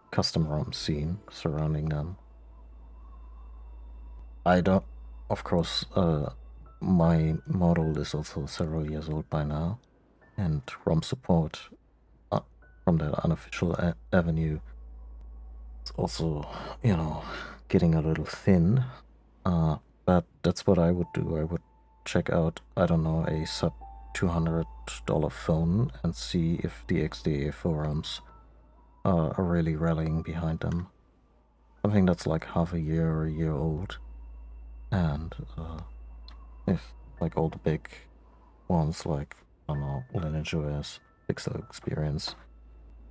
custom ROM scene surrounding them. I don't, of course, my model is also several years old by now, and ROM support from that unofficial avenue is also, you know, getting a little thin. But that's what I would do. I would check out, I don't know, a sub $200 phone and see if the XDA forums are really rallying behind them. Something that's like half a year or a year old. And if like all the big ones like, I don't know, Lineage OS, Pixel Experience,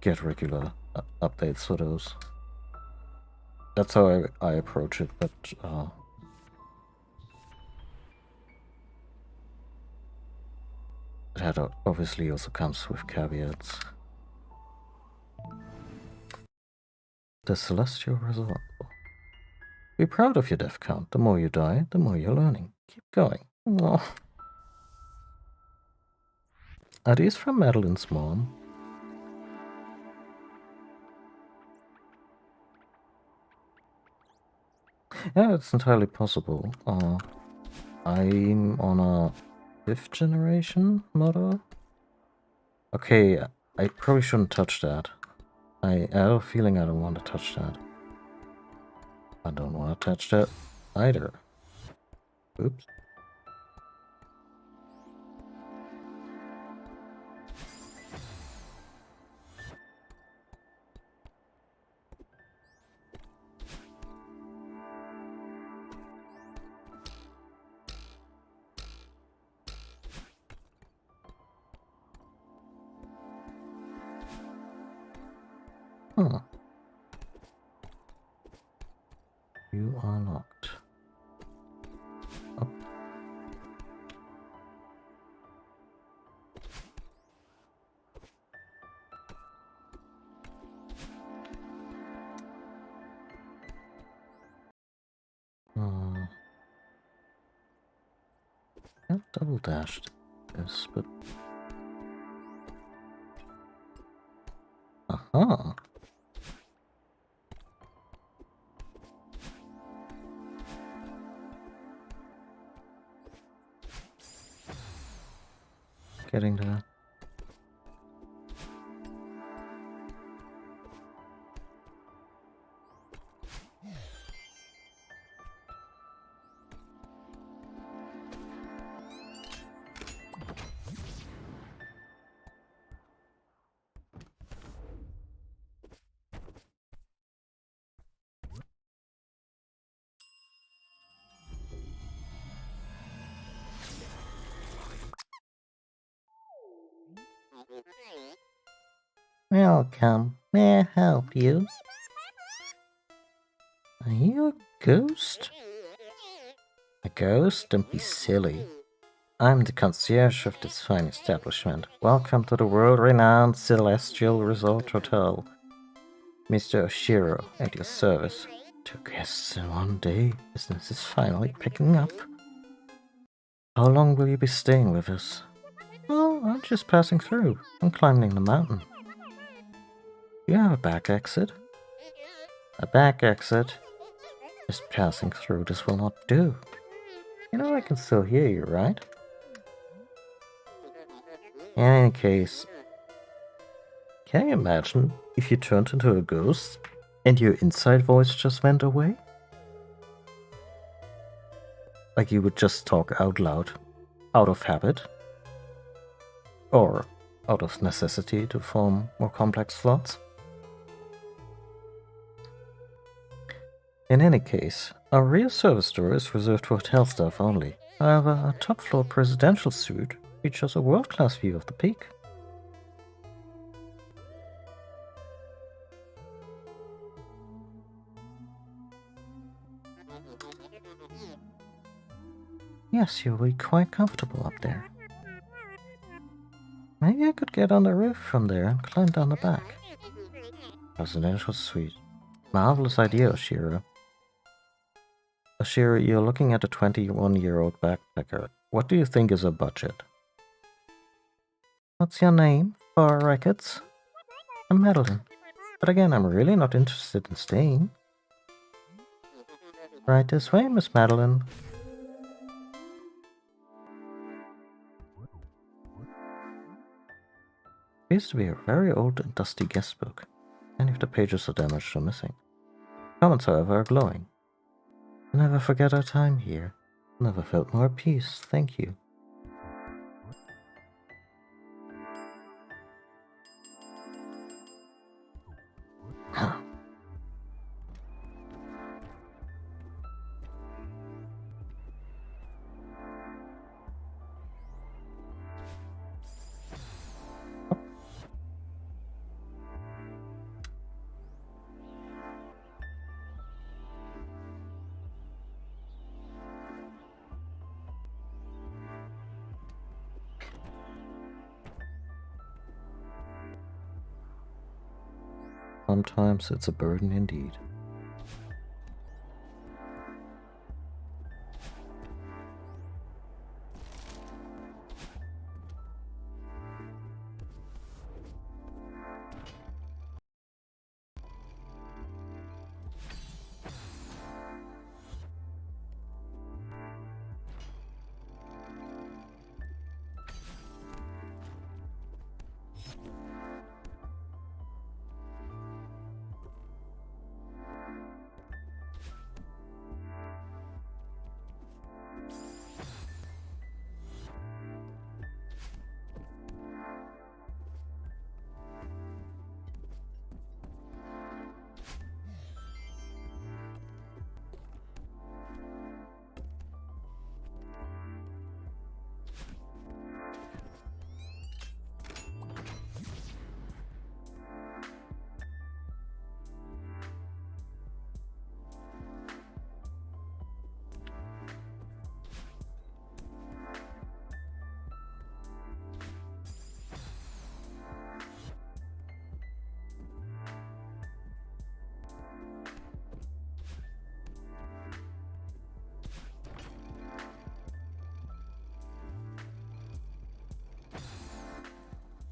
get regular updates for those. That's how I approach it, but that obviously also comes with caveats. The Celestial Resort. Be proud of your death count. The more you die, the more you're learning. Keep going. Oh. Are these from Madeline's mom? Yeah, it's entirely possible. I'm on a 5th generation model. Okay, I probably shouldn't touch that. I have a feeling I don't want to touch that. I don't want to touch that either. Oops. Huh. You are locked. Up. I've double dashed this, but... Aha! Getting there. Welcome. May I help you? Are you a ghost? A ghost? Don't be silly. I'm the concierge of this fine establishment. Welcome to the world-renowned Celestial Resort Hotel. Mr. Oshiro, at your service. 2 guests in 1 day. Business is finally picking up. How long will you be staying with us? Oh, I'm just passing through. I'm climbing the mountain. Do you have a back exit? A back exit? Just passing through this will not do. You know I can still hear you, right? In any case, can you imagine if you turned into a ghost and your inside voice just went away? Like you would just talk out loud, out of habit, or out of necessity to form more complex thoughts? In any case, our rear service door is reserved for hotel staff only. However, our top-floor presidential suite features a world-class view of the peak. Yes, you'll be quite comfortable up there. Maybe I could get on the roof from there and climb down the back. Presidential suite. Marvelous idea, Oshiro. Oshiro, you're looking at a 21-year-old backpacker. What do you think is a budget? What's your name, for records? I'm Madeline. But again, I'm really not interested in staying. Right this way, Miss Madeline. appears to be a very old and dusty guest book. Many of the pages are damaged or missing. Comments, however, are glowing. I'll never forget our time here. Never felt more at peace. Thank you. Sometimes it's a burden indeed.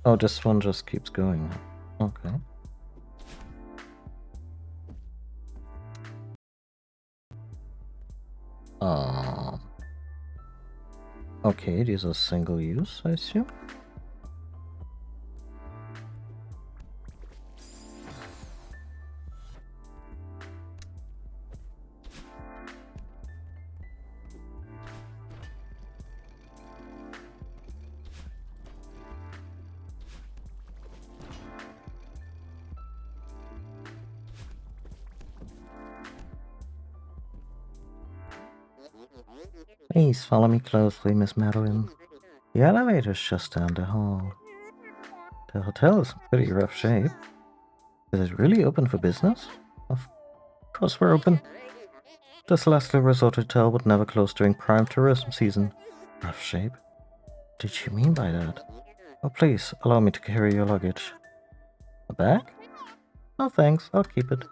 Oh, this one just keeps going. Okay. Okay, these are single use, I assume. Please follow me closely, Miss Madeline. The elevator's just down the hall. The hotel is in pretty rough shape. Is it really open for business? Of course we're open. This Leslie Resort Hotel would never close during prime tourism season. Rough shape? What did you mean by that? Oh, please, allow me to carry your luggage. A bag? No thanks, I'll keep it.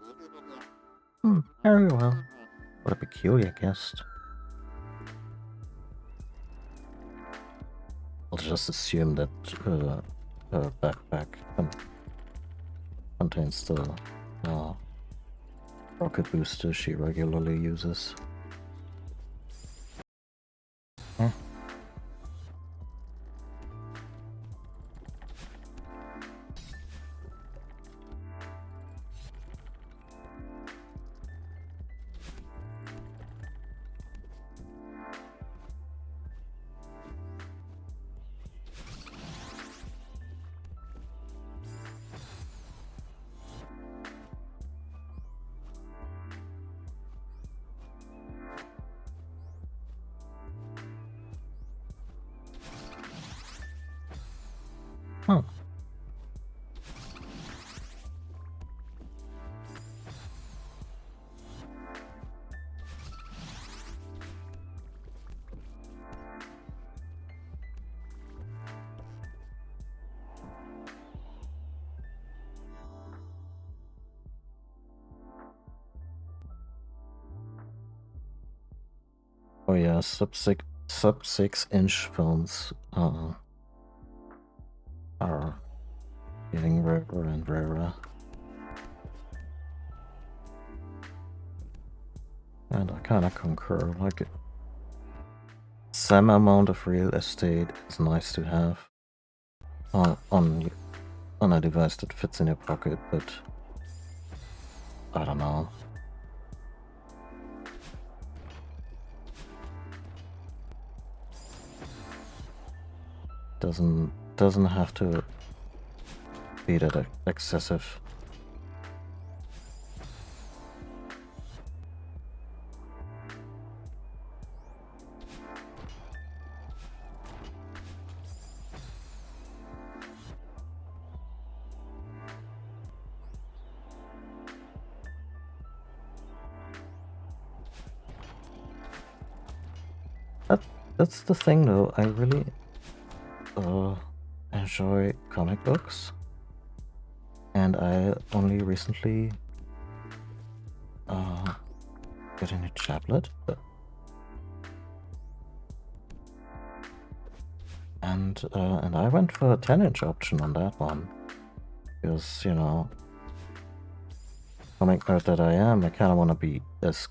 Very well. What a peculiar guest. I'll just assume that her backpack contains the rocket booster she regularly uses. Oh yeah, sub 6-inch phones are getting rarer and rarer. And I kinda concur, like some amount of real estate is nice to have on on a device that fits in your pocket, but I don't know. Doesn't have to be that excessive. That's the thing though, I really enjoy comic books, and I only recently got a new tablet, and I went for a 10-inch option on that one, because, you know, comic nerd that I am, I kind of want to be as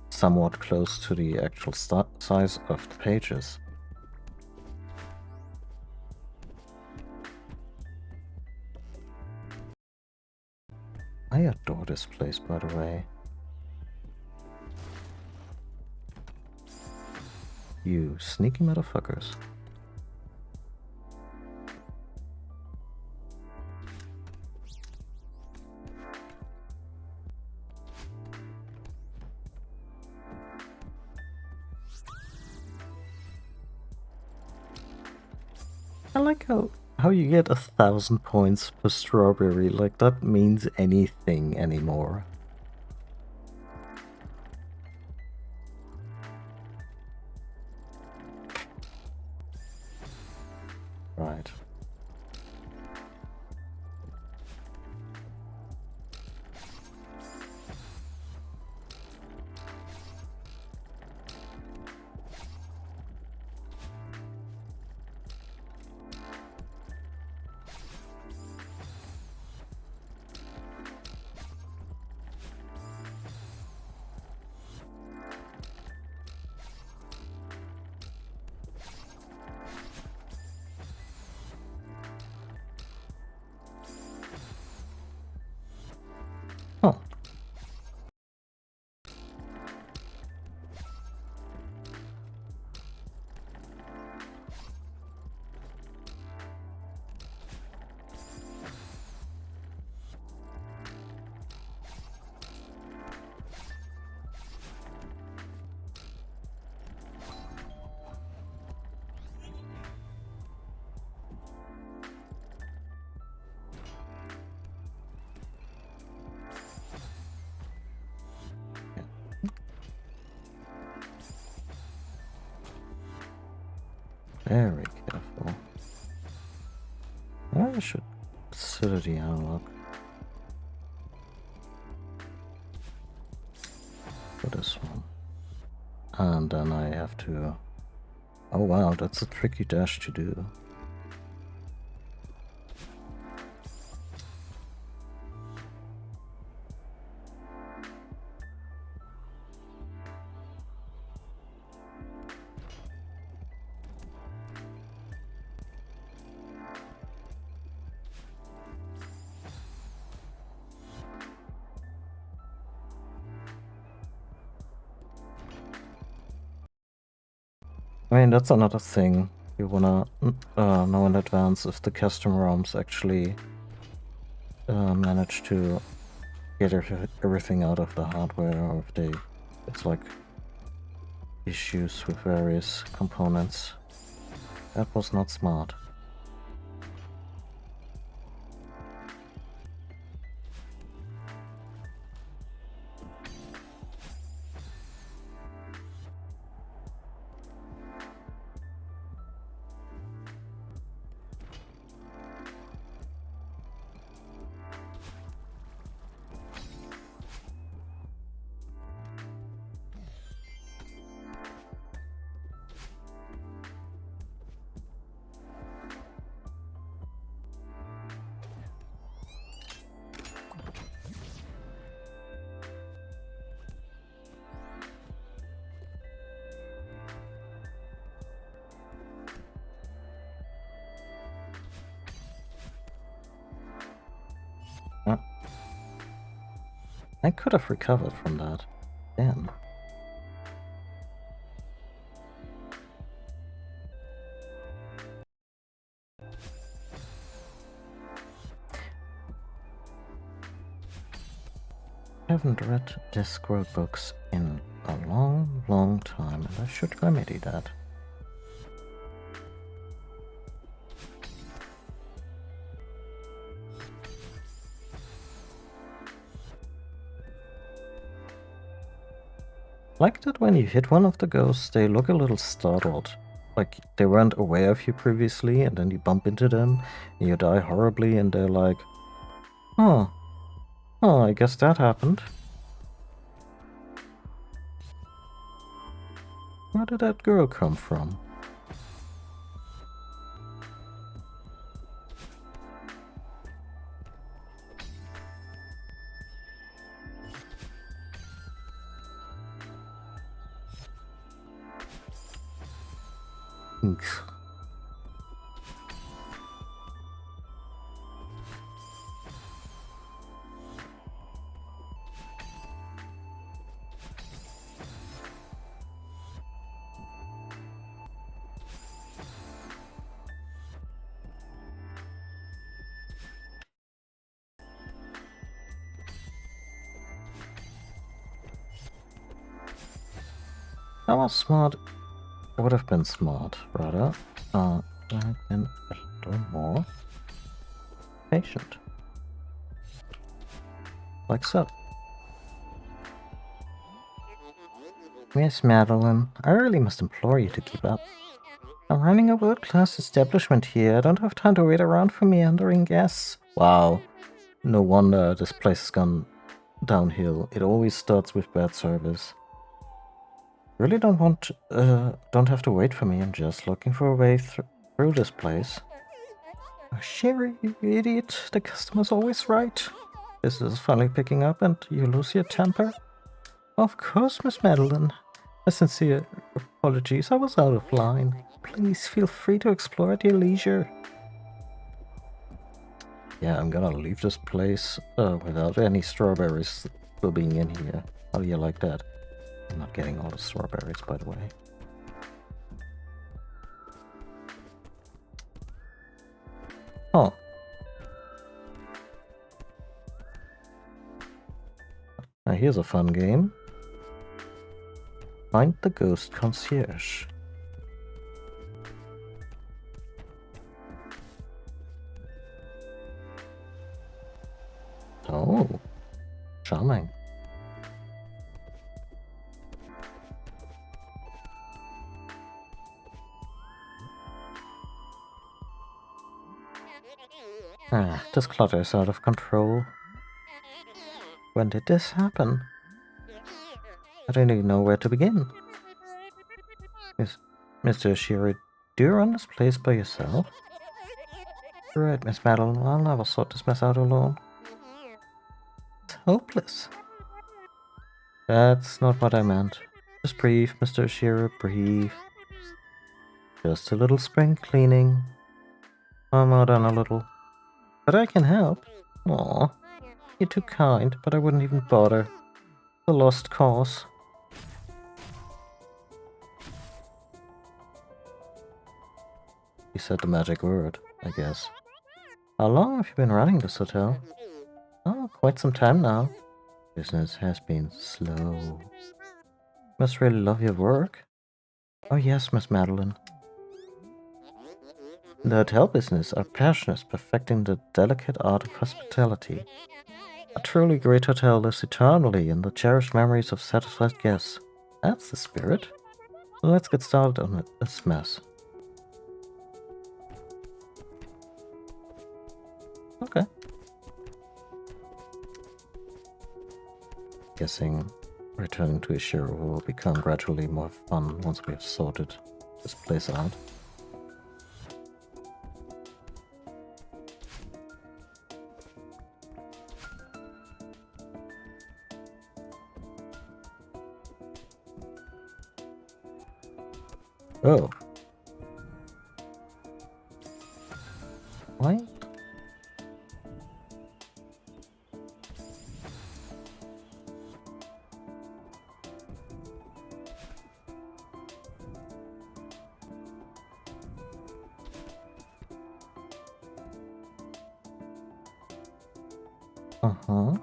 somewhat close to the actual size of the pages. I adore this place, by the way. You sneaky motherfuckers. I like how you get 1,000 points per strawberry, like that means anything anymore. Right. Oh. Very careful. I should facility analog for this one. And then I have to... Oh wow, that's a tricky dash to do. I mean, that's another thing. You wanna know in advance if the custom ROMs actually manage to get everything out of the hardware, or if it's like issues with various components. That was not smart. I could have recovered from that. Damn. I haven't read Discworld books in a long time, and I should remedy that. Like that when you hit one of the ghosts, they look a little startled. Like they weren't aware of you previously, and then you bump into them, and you die horribly, and they're like, oh, I guess that happened. Where did that girl come from? Oof. That was smart. Would have been smart, rather. I've been a little more patient. Like so. Miss Madeline, I really must implore you to keep up. I'm running a world-class establishment here. I don't have time to wait around for meandering guests. Wow. No wonder this place has gone downhill. It always starts with bad service. Really don't have to wait for me. I'm just looking for a way through this place. Oh, Sherry, you idiot. The customer's always right. This is finally picking up and you lose your temper? Of course, Miss Madeline. My sincere apologies. I was out of line. Please feel free to explore at your leisure. Yeah, I'm gonna leave this place without any strawberries still being in here. How do you like that? I'm not getting all the strawberries, by the way. Oh. Now here's a fun game. Find the ghost concierge. Oh. Charming. This clutter is out of control. When did this happen? I don't even know where to begin. Mr. Shiri, do you run this place by yourself? Right, Miss Madeline, I'll never sort this mess out alone. It's hopeless. That's not what I meant. Just breathe, Mr. Shira, breathe. Just a little spring cleaning. I'm more than a little. But I can help. Aw, you're too kind, but I wouldn't even bother. It's a lost cause. You said the magic word, I guess. How long have you been running this hotel? Oh, quite some time now. Business has been slow. Must really love your work. Oh yes, Miss Madeline. In the hotel business, our passion is perfecting the delicate art of hospitality. A truly great hotel lives eternally in the cherished memories of satisfied guests. That's the spirit. So let's get started on this mess. Okay. Guessing returning to Ishiro will become gradually more fun once we have sorted this place out. Oh. Why? Uh-huh.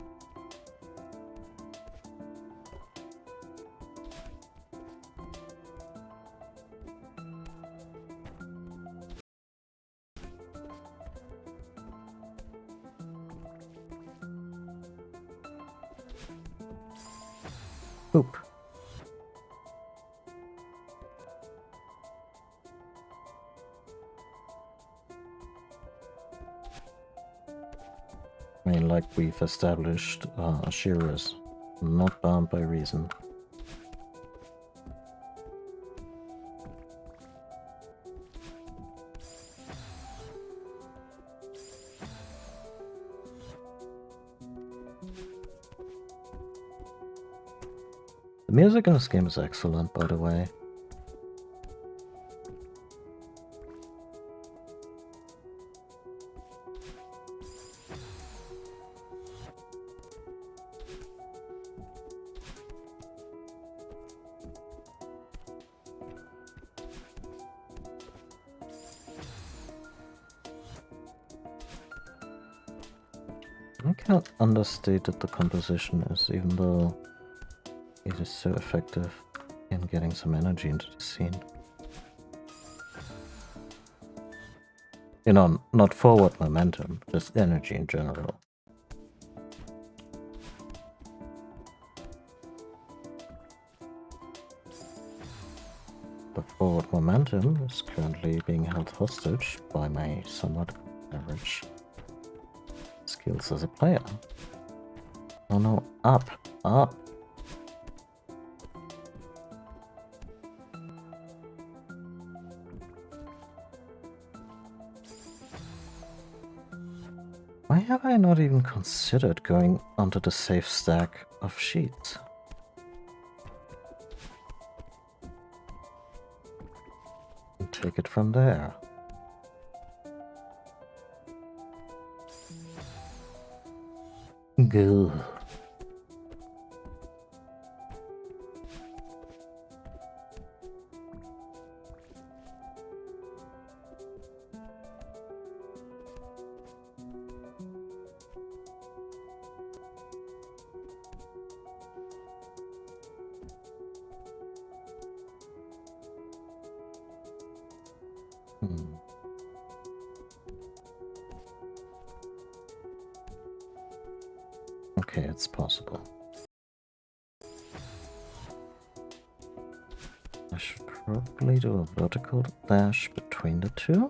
Poop. I mean, like we've established, Ashira is not bound by reason. The music in this game is excellent, by the way. I can't understate that the composition is, even though it is so effective in getting some energy into the scene. You know, not forward momentum, just energy in general. The forward momentum is currently being held hostage by my somewhat average skills as a player. Oh no, up, up. Why have I not even considered going onto the safe stack of sheets? And take it from there. Goo. Okay, it's possible. I should probably do a vertical dash between the two.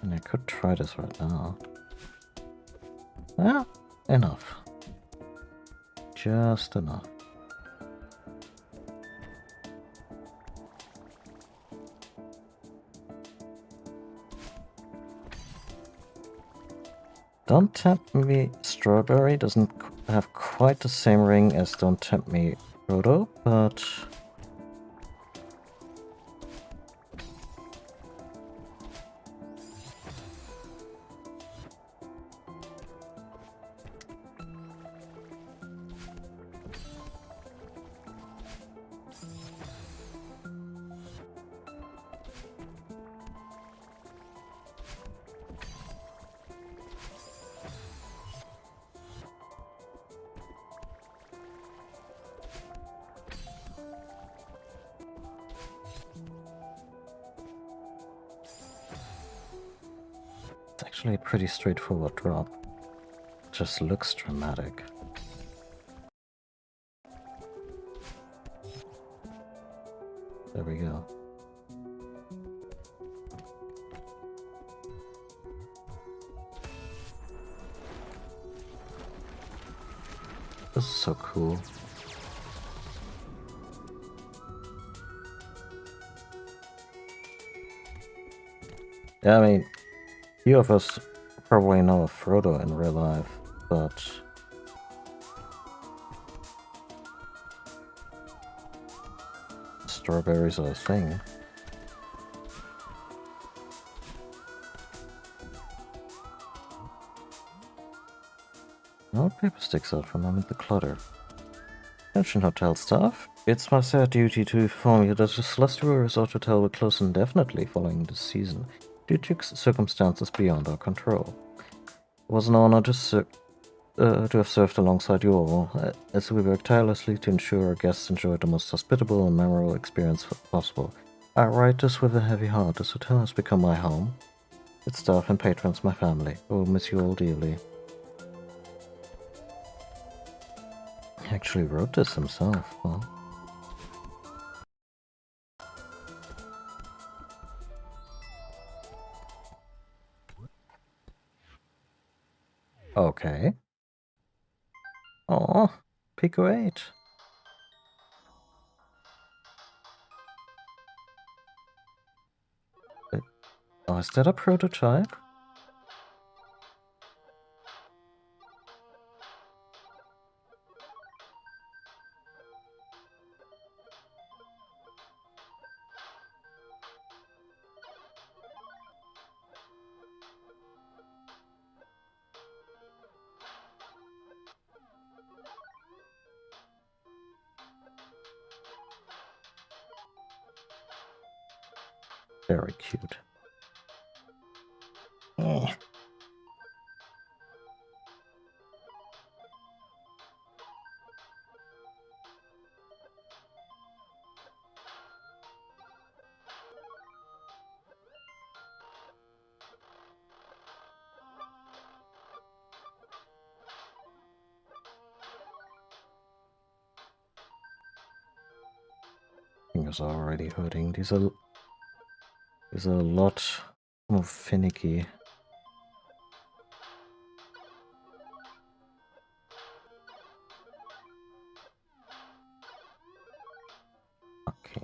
And I could try this right now. Well, enough. Just enough. Don't Tempt Me Strawberry doesn't have quite the same ring as Don't Tempt Me Frodo, but it's actually a pretty straightforward drop. Just looks dramatic. There we go. This is so cool. Yeah, I mean, few of us probably know of Frodo in real life, but strawberries are a thing. No paper sticks out from amid the clutter. Attention hotel staff. It's my sad duty to inform you that the Celestial Resort Hotel will close indefinitely following this season. due to circumstances beyond our control. It was an honor to have served alongside you all, as we work tirelessly to ensure our guests enjoy the most hospitable and memorable experience possible. I write this with a heavy heart. This hotel has become my home. Its staff and patrons my family. I will miss you all dearly. He actually wrote this himself. Huh? Okay. Oh, Pico 8. Oh, is that a prototype? Very cute. Fingers are already hurting. These are a lot more finicky. Okay.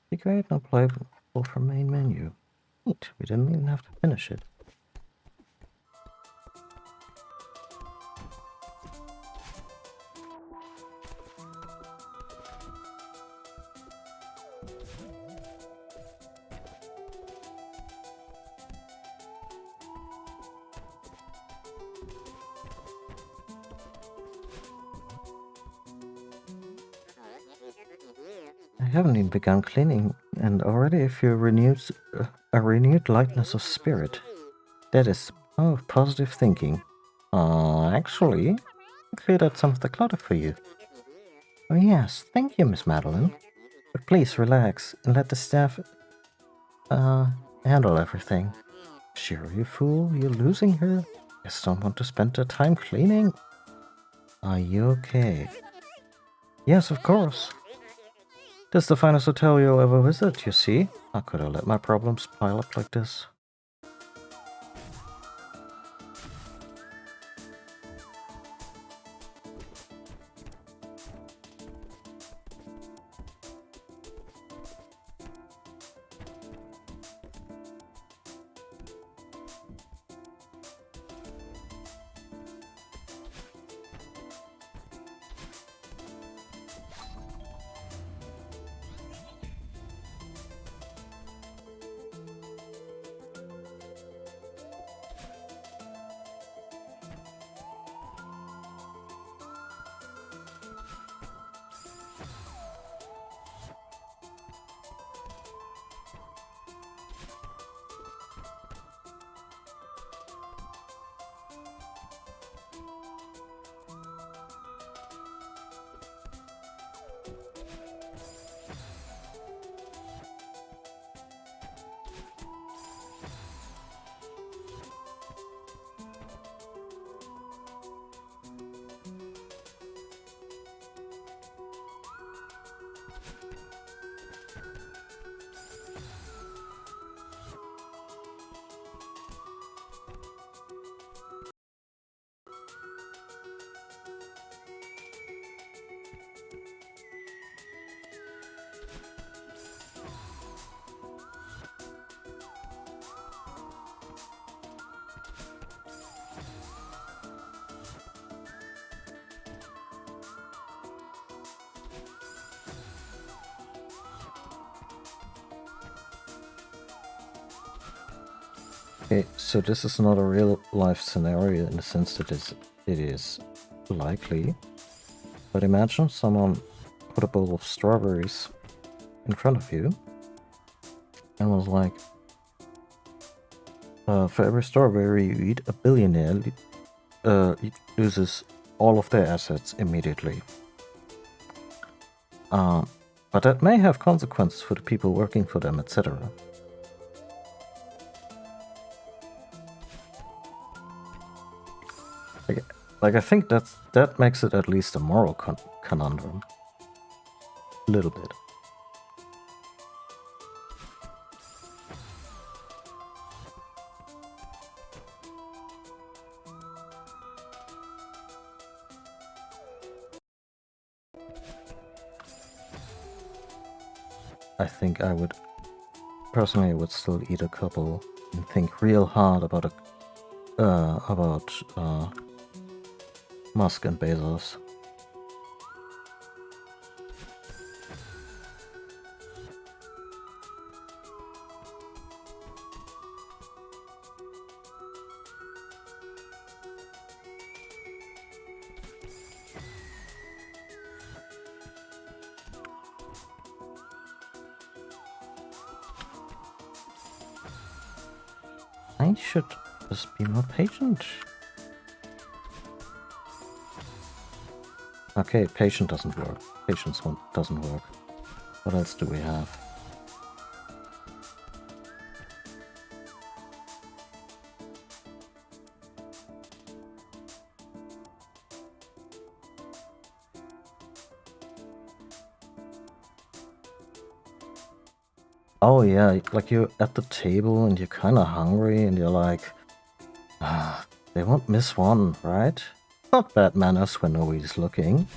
Pico 8 not playable from main menu. Neat. We didn't even have to finish it. I haven't even begun cleaning, and already I feel a renewed lightness of spirit. That is positive thinking. Actually, I cleared out some of the clutter for you. Oh yes, thank you, Miss Madeline. But please relax and let the staff handle everything. Sure, you fool, you're losing her. Just don't want to spend the time cleaning. Are you okay? Yes, of course. This is the finest hotel you'll ever visit, you see? How could I let my problems pile up like this? Okay, so this is not a real life scenario in the sense that it is likely. But imagine someone put a bowl of strawberries in front of you and was like, for every strawberry you eat, a billionaire loses all of their assets immediately. But that may have consequences for the people working for them, etc. Like I think that makes it at least a moral conundrum. A little bit. I think I would personally still eat a couple and think real hard about Musk and Bezos. I should just be more patient. Okay, patient doesn't work. Patience doesn't work. What else do we have? Oh yeah, like you're at the table and you're kind of hungry and you're like, they won't miss one, right? Not bad manners when nobody's looking.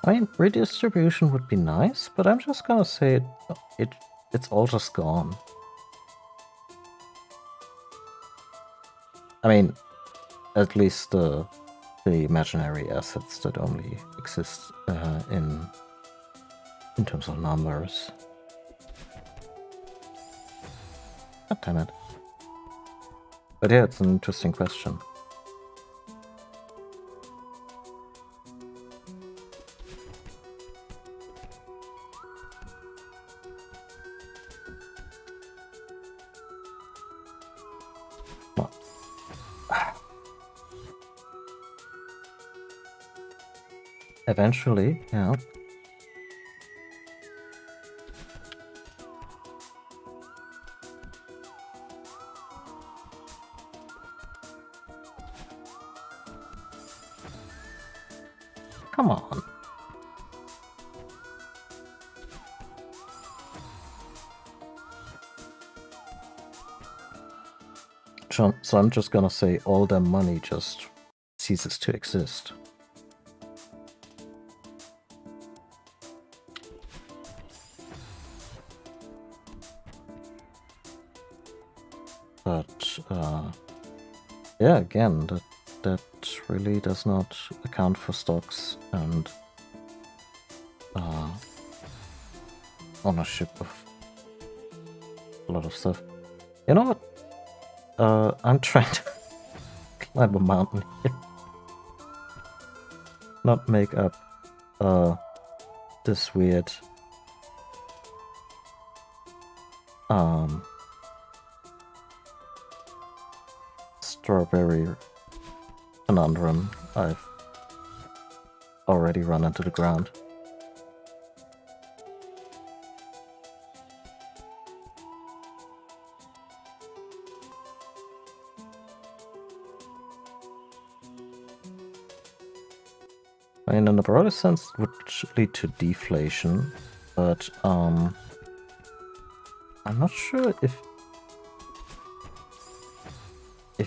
I mean, redistribution would be nice, but I'm just gonna say it's all just gone. I mean, at least the imaginary assets that only exist in terms of numbers. God damn it. But yeah, it's an interesting question. Eventually, yeah. Come on. So I'm just gonna say all their money just ceases to exist. But yeah, again, that really does not account for stocks and ownership of a lot of stuff. You know what? I'm trying to climb a mountain here. Not make up this weird strawberry conundrum I've already run into the ground. I mean, in a broader sense, it would lead to deflation, but I'm not sure if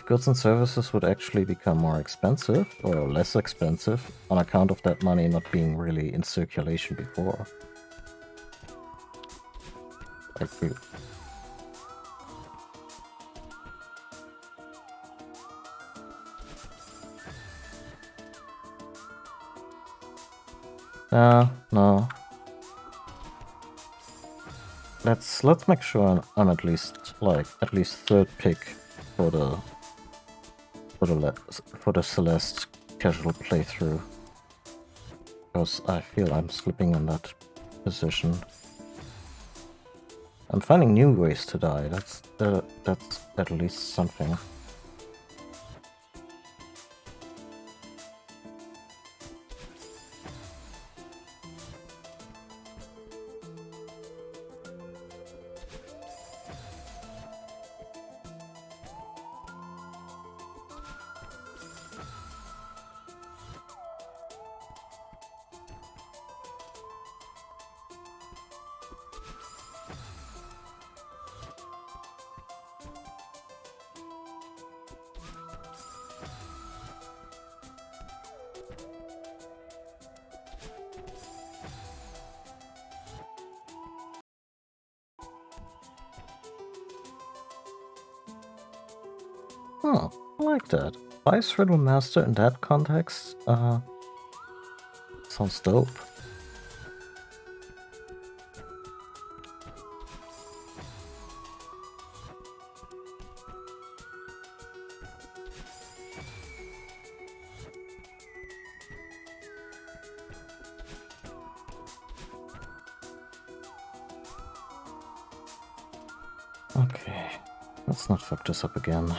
goods and services would actually become more expensive or less expensive on account of that money not being really in circulation before. I agree. No. Let's make sure I'm at least third pick for the Celeste casual playthrough, because I feel I'm slipping in that position. I'm finding new ways to die. That's at least something. Oh, I like that. Vice Riddle Master in that context, sounds dope. Okay, let's not fuck this up again.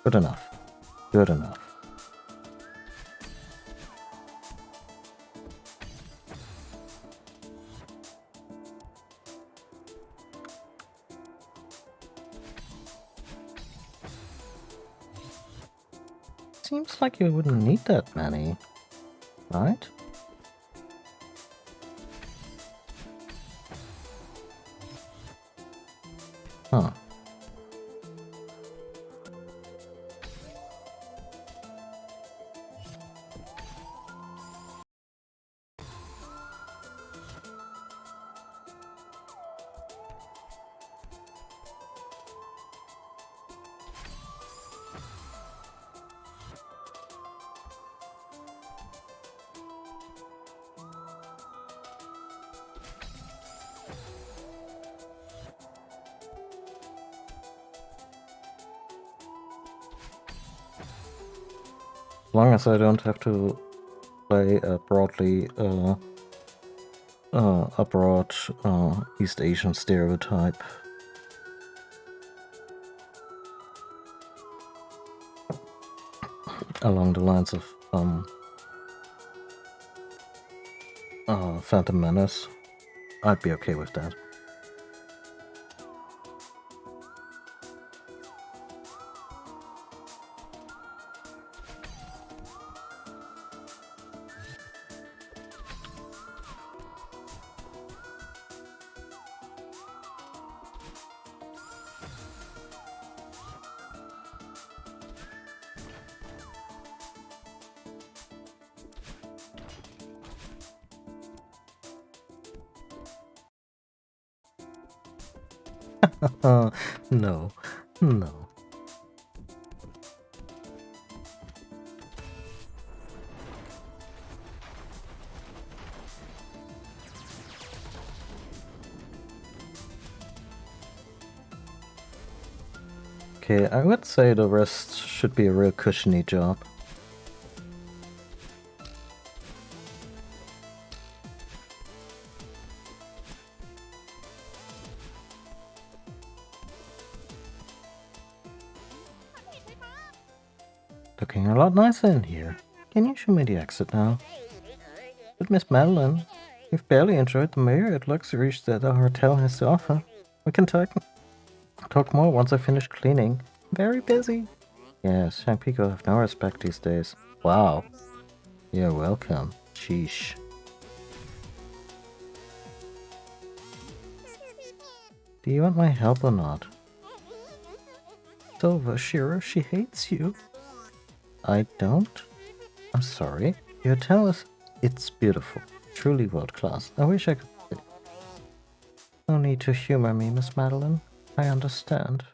Good enough. Good enough. Seems like you wouldn't need that many, right? Huh. As long as I don't have to play a broadly a broad East Asian stereotype. Along the lines of Phantom Menace, I'd be okay with that. No, no. Okay, I would say the rest should be a real cushiony job. Looking a lot nicer in here. Can you show me the exit now? But Miss Madeline, we've barely enjoyed the myriad luxuries that our hotel has to offer. We can talk more once I finish cleaning. Very busy. Yes, young people have no respect these days. Wow. You're welcome. Sheesh. Do you want my help or not? Silver, Shira, she hates you. I don't? I'm sorry. Your hotel it's beautiful. Truly world class. I wish I could say. No need to humor me, Miss Madeline. I understand.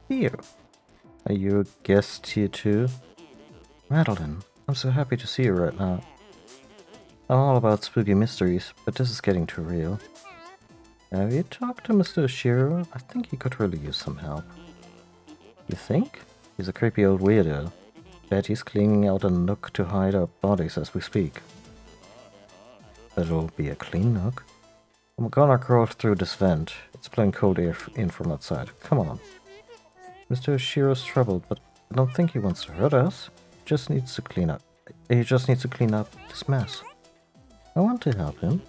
Here. Are you a guest here too? Madeline, I'm so happy to see you right now. I'm all about spooky mysteries, but this is getting too real. Have you talked to Mr. Oshiro? I think he could really use some help. You think? He's a creepy old weirdo. Bet he's cleaning out a nook to hide our bodies as we speak. That'll be a clean nook. I'm gonna crawl through this vent. It's blowing cold air in from outside. Come on. Mr. Oshiro's troubled, but I don't think he wants to hurt us. He just needs to clean up this mess. I want to help him.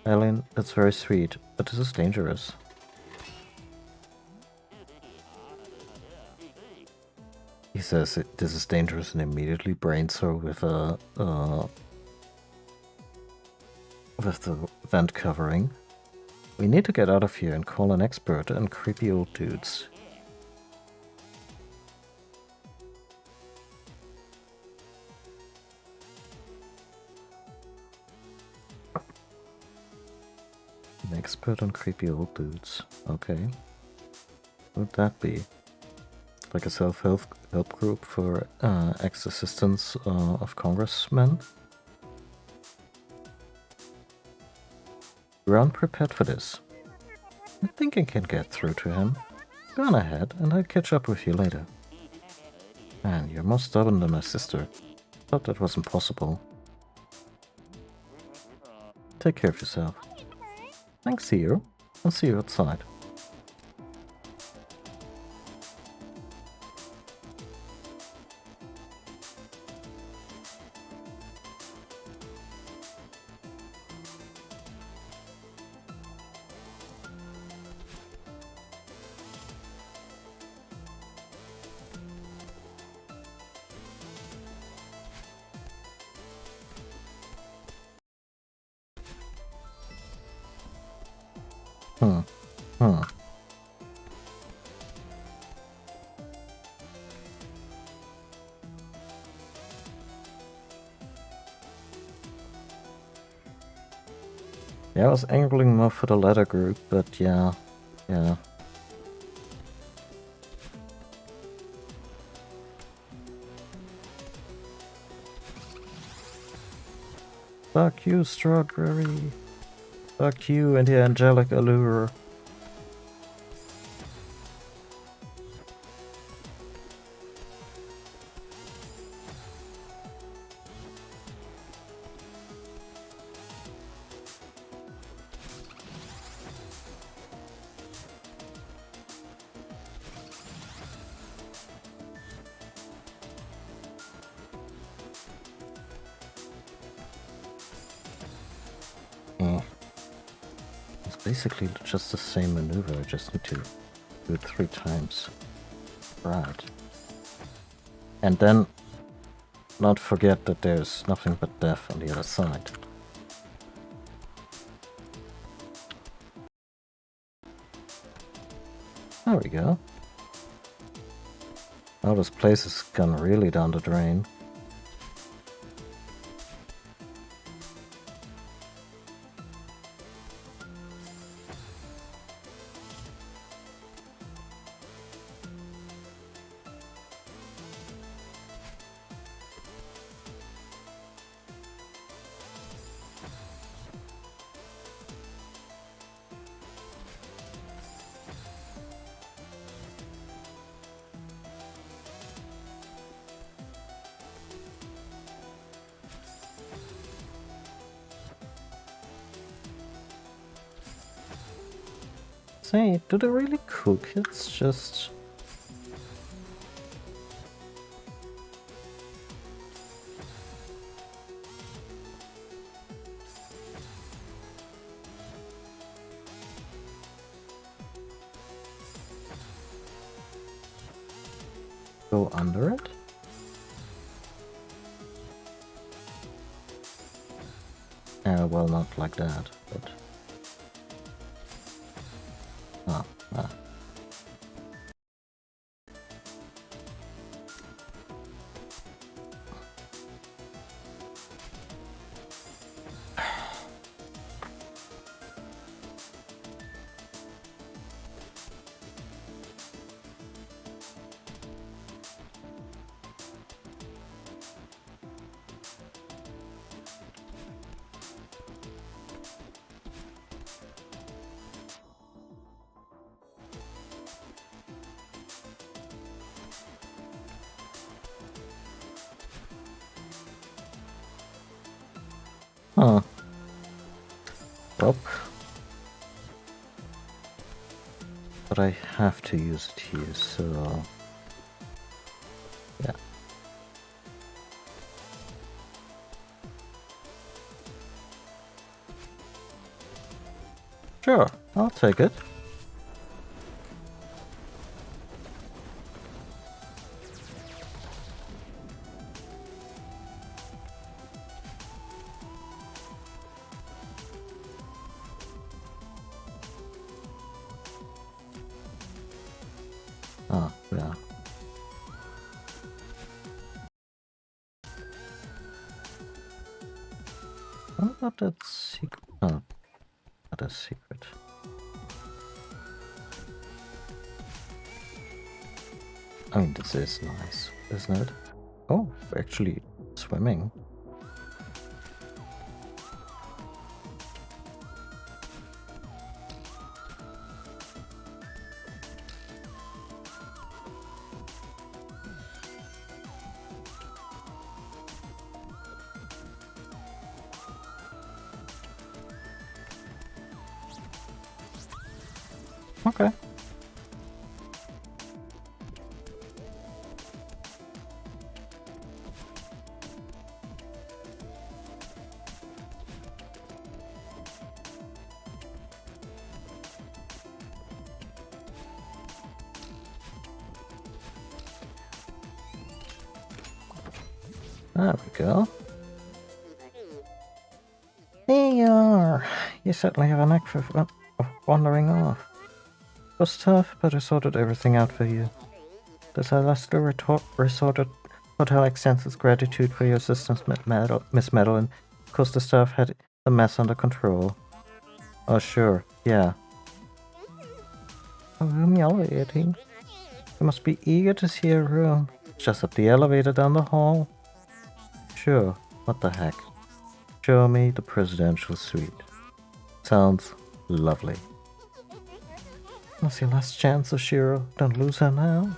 Eileen, that's very sweet, but this is dangerous. He says this is dangerous and immediately brains her with the vent covering. We need to get out of here and call an expert on creepy old dudes. An expert on creepy old dudes. Okay. What would that be? Like a self-help group for ex-assistants of congressmen? You're unprepared for this. I think I can get through to him. Go on ahead, and I'll catch up with you later. Man, you're more stubborn than my sister. Thought that wasn't possible. Take care of yourself. Thanks, Hero. I'll see you outside. Yeah, I was angling more for the latter group, but yeah. Fuck you, Strawberry. Fuck you and the angelic allure. It's basically just the same maneuver, I just need to do it 3 times. Right. And then not forget that there's nothing but death on the other side. There we go. Now this place has gone really down the drain. Say, do they really cook? It's just... go under it? Well, not like that, but... Ah. Huh. Well. But I have to use it here, so... yeah. Sure, I'll take it. Ah, yeah. What about that secret? Oh, not a secret. I mean, this is nice, isn't it? Oh, we're actually swimming. Okay. There we go. Here you are. You certainly have a knack for wandering off. It was tough, but I sorted everything out for you. The Celestial Resort Hotel extends its gratitude for your assistance, Miss Madeline. Of course, the staff had the mess under control. Oh, sure, yeah. A room you're waiting. You must be eager to see a room. Just up the elevator down the hall. Sure, what the heck. Show me the presidential suite. Sounds lovely. That's your last chance, Oshiro. Don't lose her now.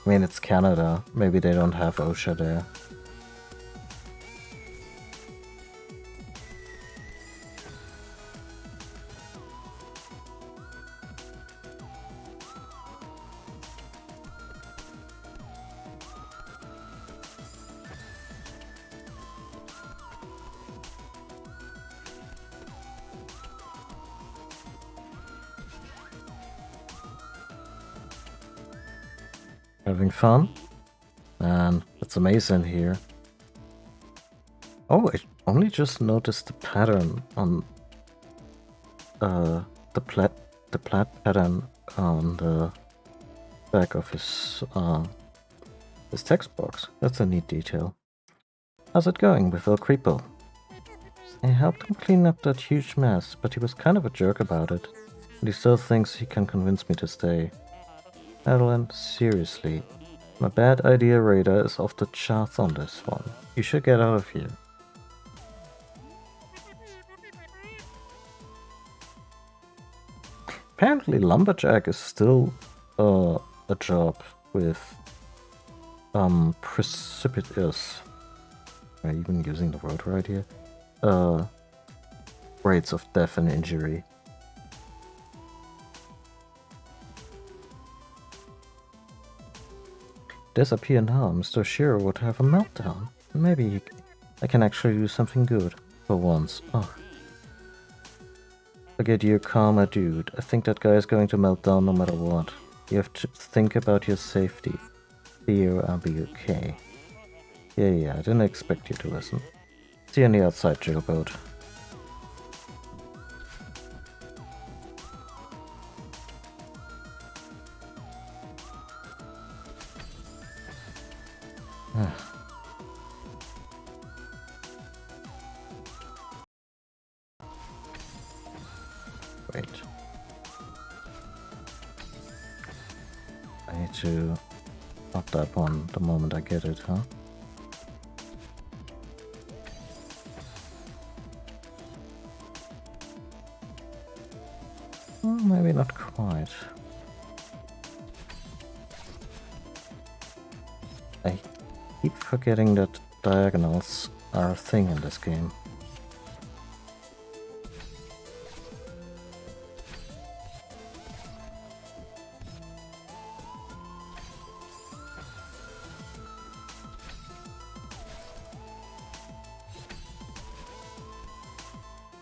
I mean, it's Canada. Maybe they don't have OSHA there. Having fun? Man, it's amazing here. Oh, I only just noticed the pattern on the plaid pattern on the back of his text box. That's a neat detail. How's it going with El Creepo? I helped him clean up that huge mess, but he was kind of a jerk about it. And he still thinks he can convince me to stay. Madeline, seriously. My bad idea radar is off the charts on this one. You should get out of here. Apparently Lumberjack is still a job with precipitous, am I even using the word right here? Rates of death and injury. Disappear now, Mr. Shiro would have a meltdown. Maybe I can actually do something good for once. Oh. Forget your karma, dude. I think that guy is going to melt down no matter what. You have to think about your safety. Theo, I'll be okay. Yeah, I didn't expect you to listen. See you on the outside, jailboat. Wait. I need to pop that one the moment I get it, huh? Well, maybe not quite. forgetting that diagonals are a thing in this game.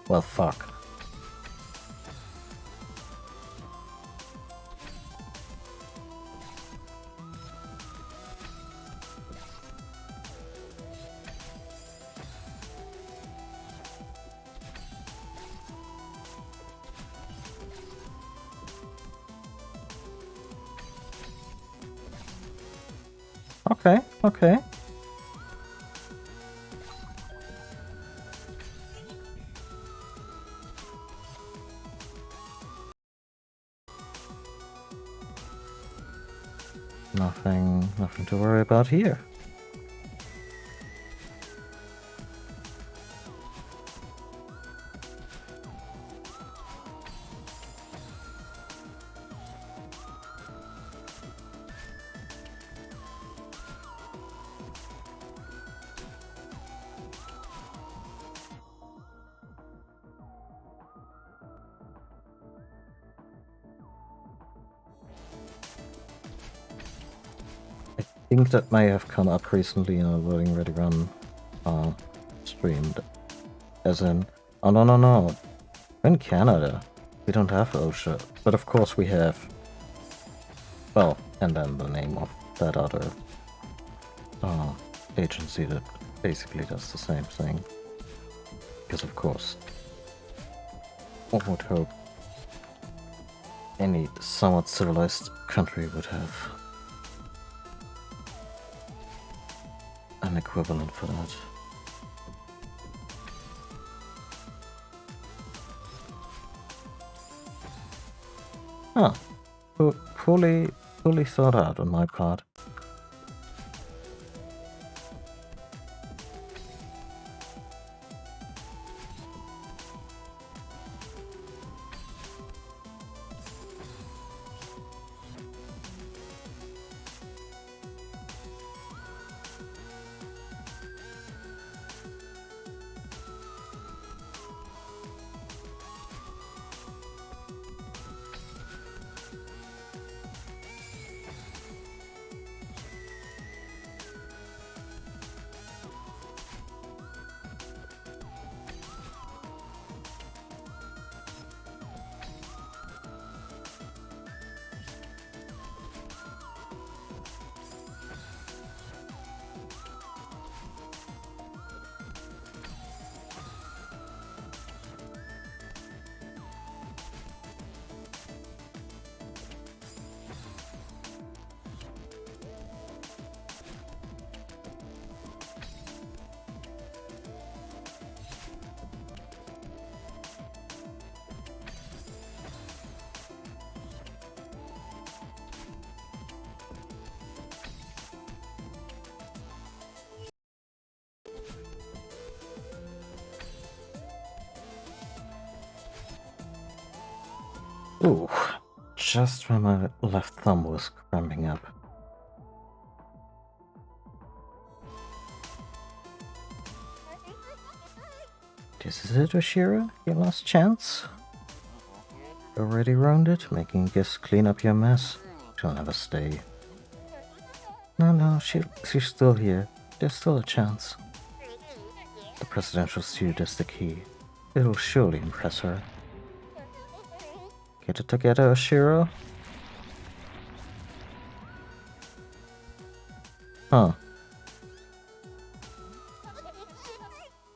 Well, fuck. Okay, okay. Nothing to worry about here. I think that may have come up recently in a Loading Ready Run stream. As in, oh no. We're in Canada. We don't have OSHA. But of course we have. Well, and then the name of that other agency that basically does the same thing. Because of course, one would hope any somewhat civilized country would have an equivalent for that. Huh. Fully thought out on my part. Ooh, just when my left thumb was cramping up. This is it, Oshira? Your last chance? Already rounded, making gifts clean up your mess? She'll never stay. No, she's still here. There's still a chance. The presidential suit is the key. It'll surely impress her. Get it together, Oshiro? Huh.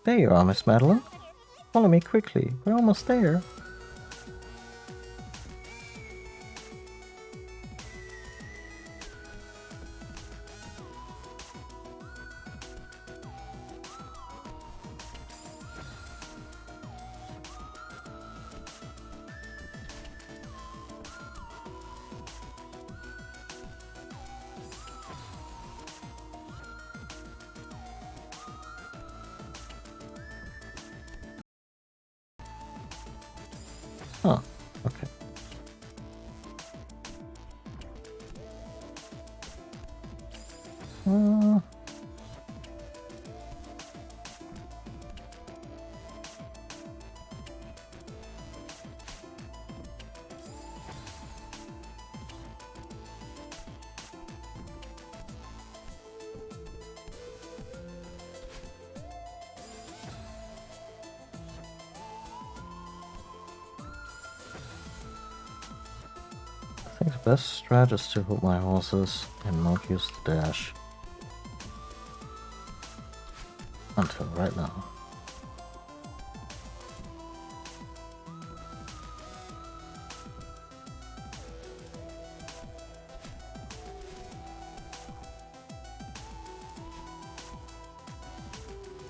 There you are, Miss Madeline. Follow me quickly. We're almost there. Huh, okay. think the best strat is to hold my horses and not use the dash. Until right now.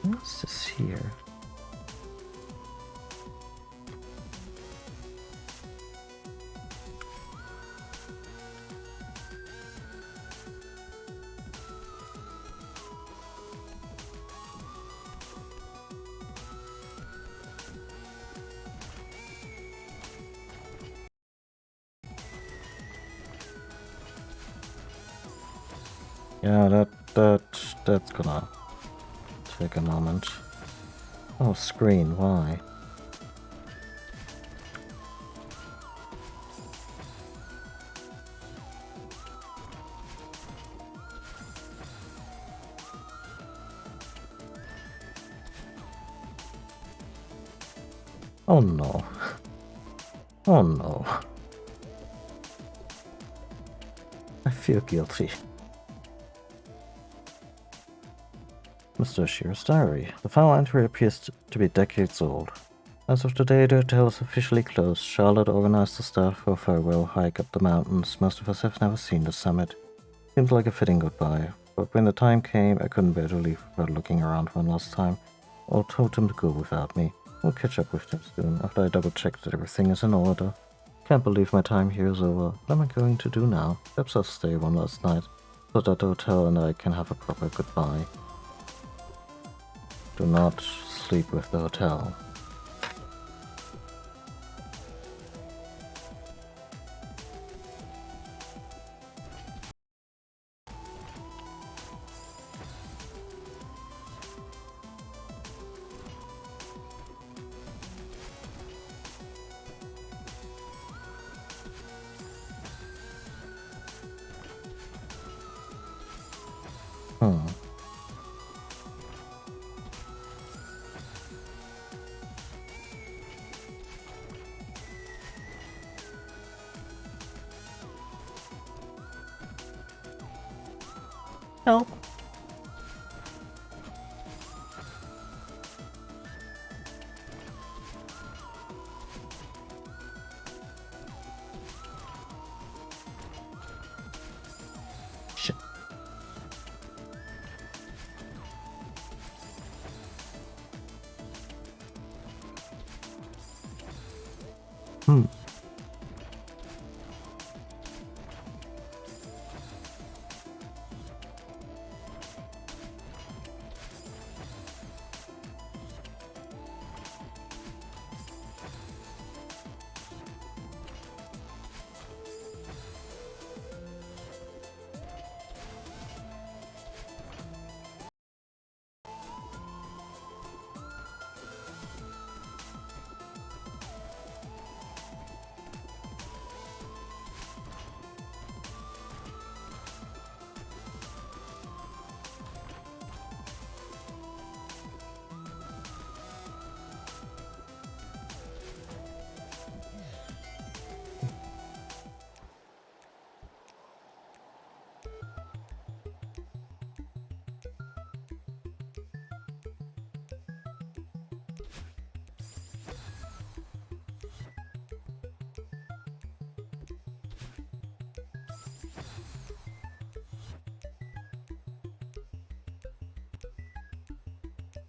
What's this here? Yeah, that's gonna take a moment. Oh, screen, why? Oh no. Oh no. I feel guilty. Mr. Shear's diary. The final entry appears to be decades old. As of today, the hotel is officially closed. Charlotte organized the staff for a farewell hike up the mountains. Most of us have never seen the summit. Seemed like a fitting goodbye. But when the time came, I couldn't bear to leave without looking around one last time. Or told them to go without me. We'll catch up with them soon, after I double-check that everything is in order. Can't believe my time here is over. What am I going to do now? Perhaps I'll stay one last night, so that the hotel and I can have a proper goodbye. Do not sleep with the hotel. Help. Shit.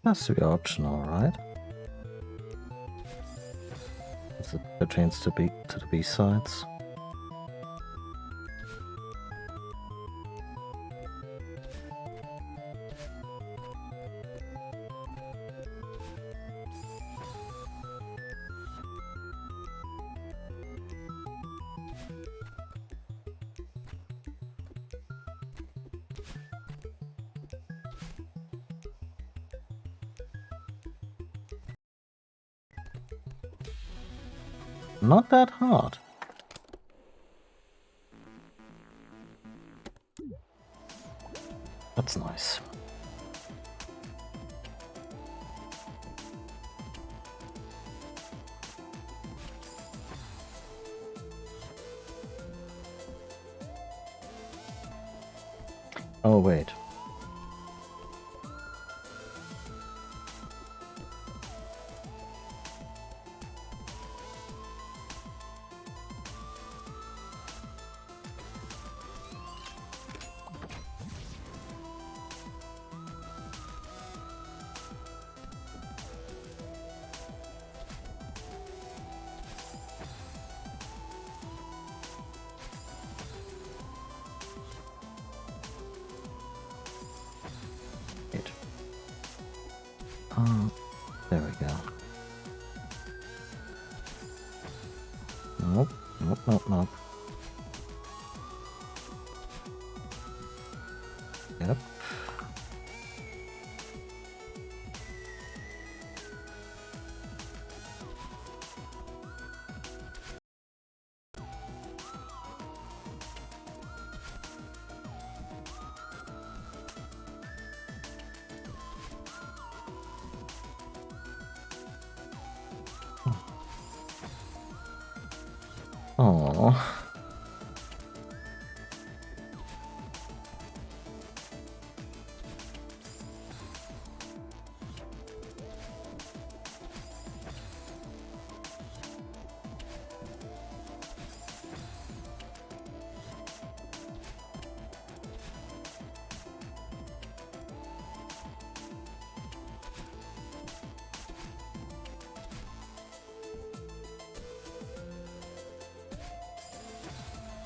Has to be optional, right? As it pertains to the B-sides. Not that hard. That's nice. Oh, wait. Wait. There we go. Nope, nope, nope, nope. Yep. Oh.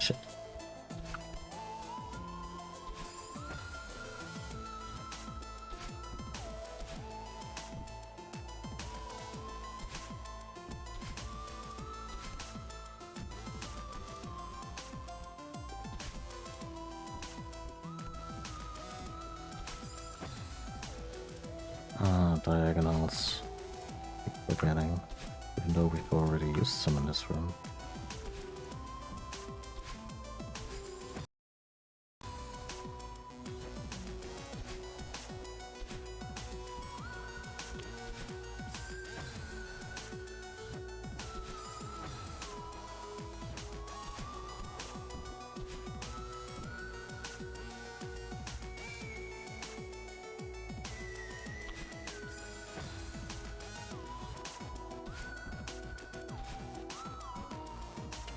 Shit. Diagonals. Keep forgetting. Even though we've already used some in this room.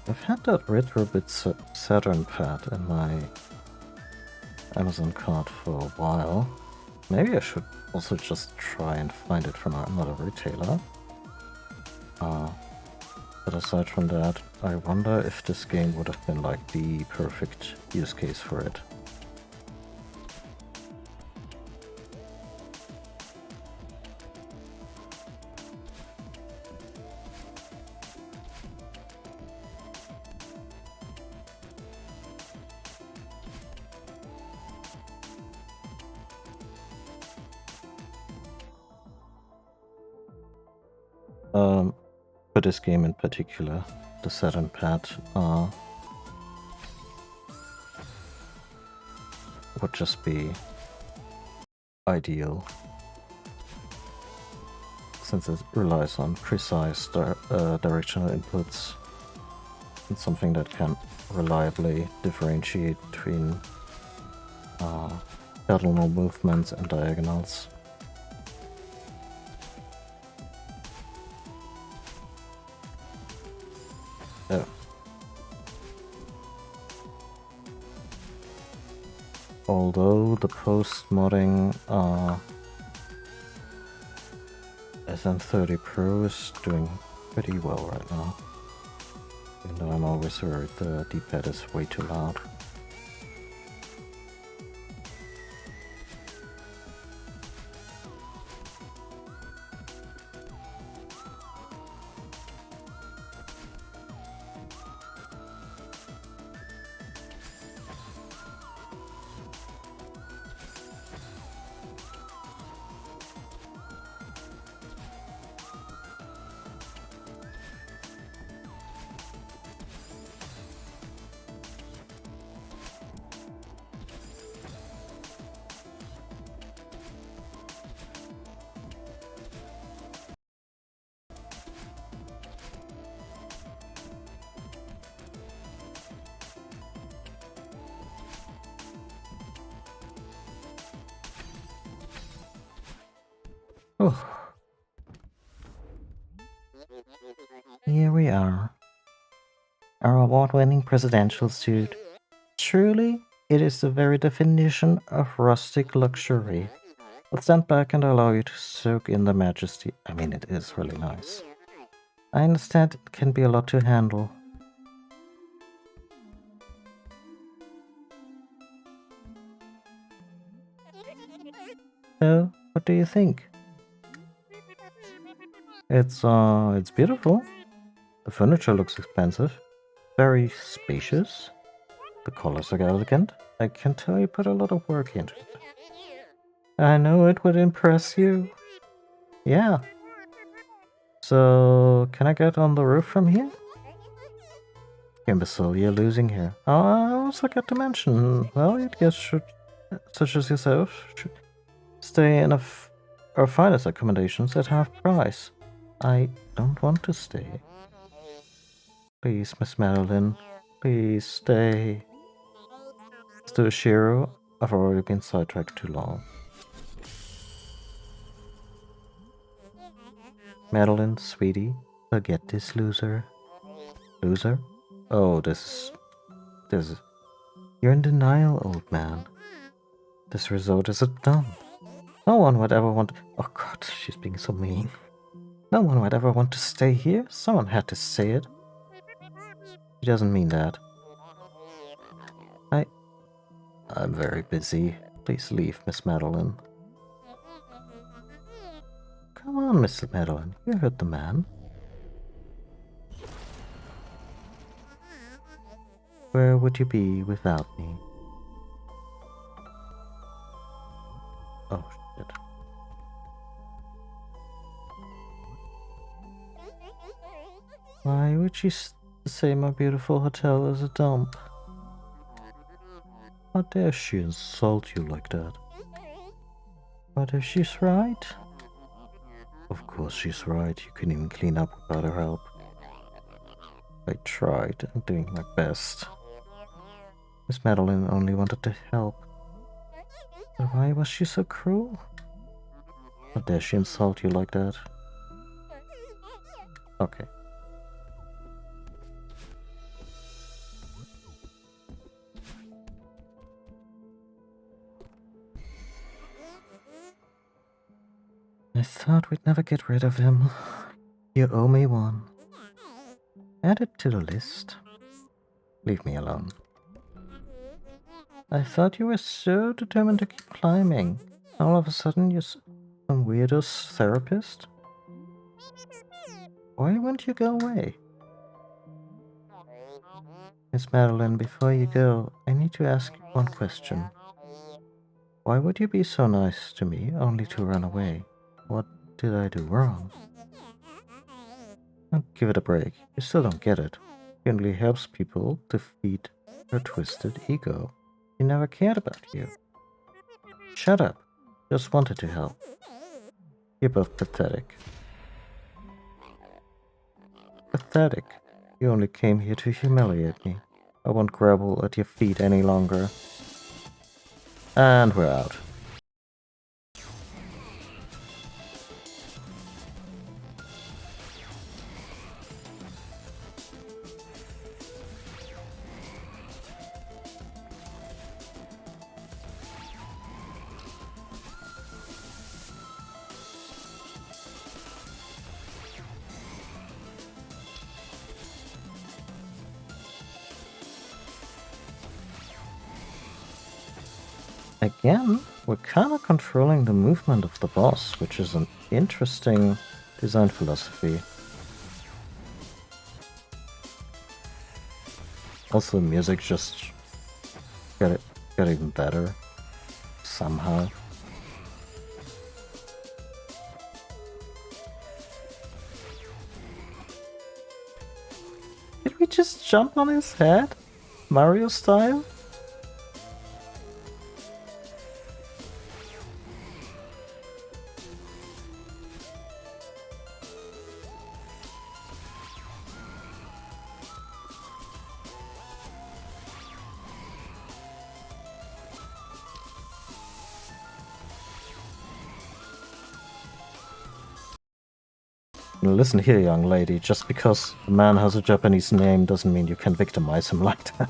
I've had that Retrobit Saturn pad in my Amazon cart for a while. Maybe I should also just try and find it from another retailer. But aside from that, I wonder if this game would have been like the perfect use case for it. For this game in particular, the Saturn pad would just be ideal, since it relies on precise directional inputs and something that can reliably differentiate between cardinal movements and diagonals. Oh. Although the post-modding SM30 Pro is doing pretty well right now. Even though I'm always worried the D-pad is way too loud. Oh, here we are. Our award-winning presidential suit. Truly, it is the very definition of rustic luxury. I'll stand back and allow you to soak in the majesty. I mean, it is really nice. I understand it can be a lot to handle. So, what do you think? It's beautiful. The furniture looks expensive. Very spacious. The colors are elegant. I can tell you put a lot of work into it. I know it would impress you. Yeah. So, can I get on the roof from here? Imbecile, you're losing here. Oh, I also forgot to mention, well, you guys should, such as yourself, should stay in our finest accommodations at half price. I don't want to stay. Please, Miss Madeline, please stay. Mr. Oshiro, I've already been sidetracked too long. Madeline, sweetie, forget this loser. Loser? Oh, this is... You're in denial, old man. This resort is a dump. No one would ever want... Oh god, she's being so mean. No one would ever want to stay here. Someone had to say it. She doesn't mean that. I'm very busy. Please leave, Miss Madeline. Come on, Miss Madeline. You heard the man. Where would you be without me? Oh, shit. Why would you say my beautiful hotel is a dump? How dare she insult you like that? What if she's right? Of course she's right. You couldn't even clean up without her help. I tried. I'm doing my best. Miss Madeline only wanted to help. But why was she so cruel? How dare she insult you like that? Okay. I thought we'd never get rid of him. You owe me one. Add it to the list. Leave me alone. I thought you were so determined to keep climbing. All of a sudden you're some weirdo's therapist? Why won't you go away? Miss Madeline, before you go, I need to ask you one question. Why would you be so nice to me only to run away? What did I do wrong? Oh, give it a break. You still don't get it. He only helps people defeat her twisted ego. He never cared about you. Shut up. Just wanted to help. You're both pathetic. Pathetic. You only came here to humiliate me. I won't grovel at your feet any longer. And we're out. Again, we're kind of controlling the movement of the boss, which is an interesting design philosophy. Also, the music just got even better somehow. Did we just jump on his head? Mario style? Listen here, young lady. Just because a man has a Japanese name doesn't mean you can victimize him like that.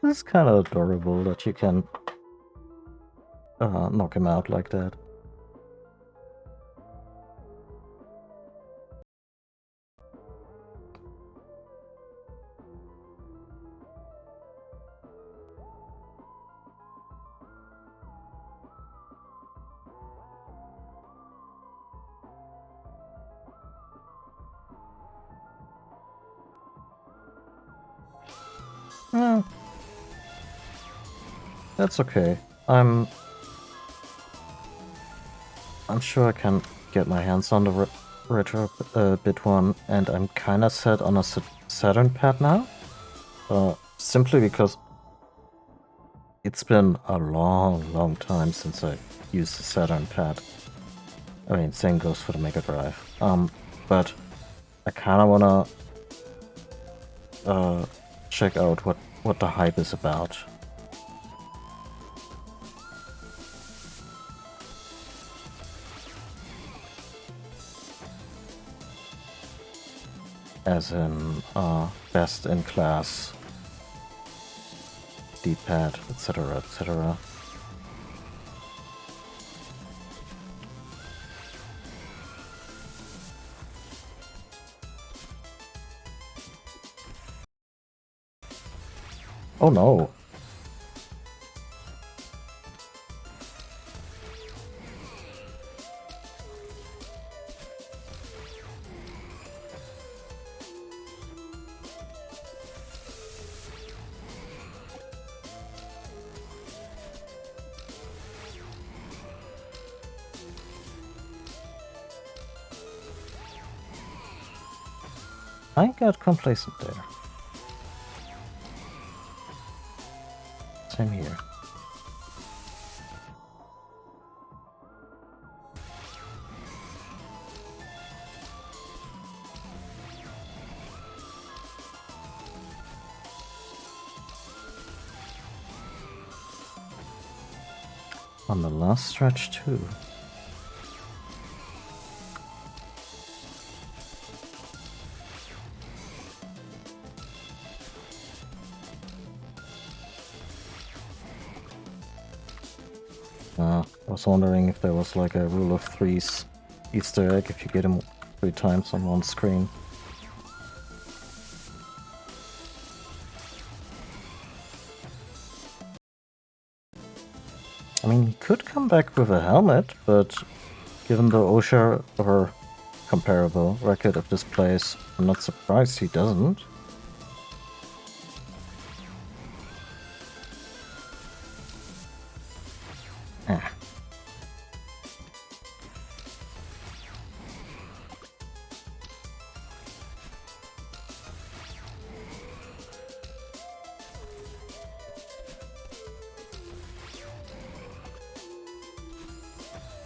It's kind of adorable that you can knock him out like that. Yeah, that's okay. I'm sure I can get my hands on the retro bit one, and I'm kind of set on a Saturn pad now. Simply because it's been a long time since I used the Saturn pad. I mean, same goes for the Mega Drive. But I kind of wanna check out what the hype is about. As in best in class D-pad, etc., etc. Oh no. I got complacent there. Same here. On the last stretch too. I was wondering if there was like a rule of threes Easter egg if you get him 3 times on one screen. I mean, he could come back with a helmet, but given the OSHA or comparable record of this place, I'm not surprised he doesn't. Ah.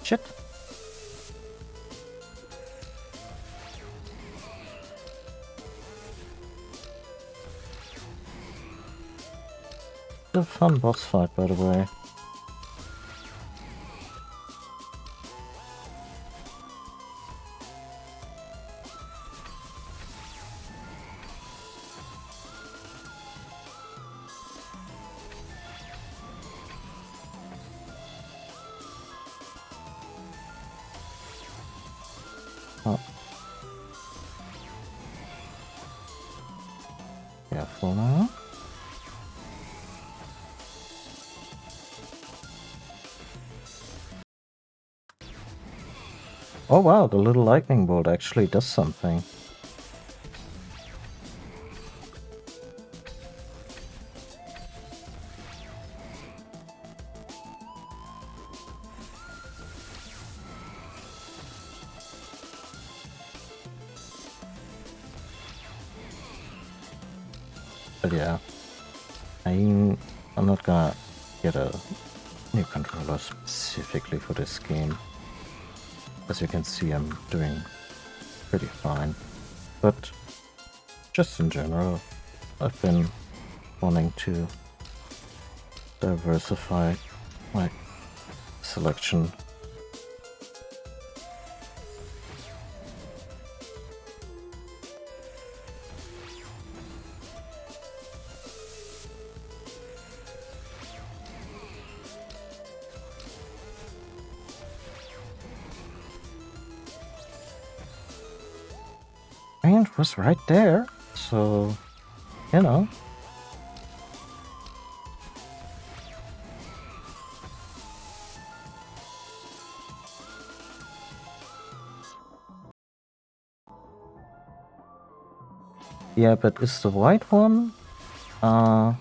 Shit. A fun boss fight, by the way. careful now. Oh wow, the little lightning bolt actually does something. But yeah, I'm not gonna get a new controller specifically for this game. As you can see, I'm doing pretty fine. But just in general, I've been wanting to diversify my selection. And it was right there, so, you know. Yeah, but is the white one 2.4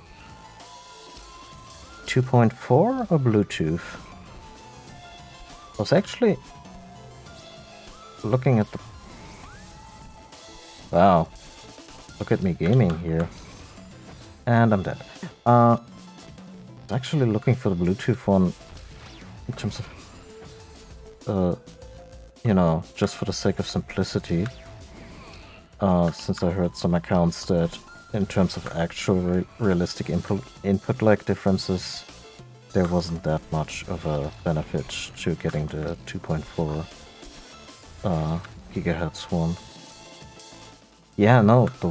or Bluetooth? I was actually looking at the... Wow. Look at me gaming here. And I'm dead. I was actually looking for the Bluetooth one in terms of... you know, just for the sake of simplicity. Since I heard some accounts that in terms of actual realistic input lag differences, there wasn't that much of a benefit to getting the 2.4 gigahertz one. Yeah, no, the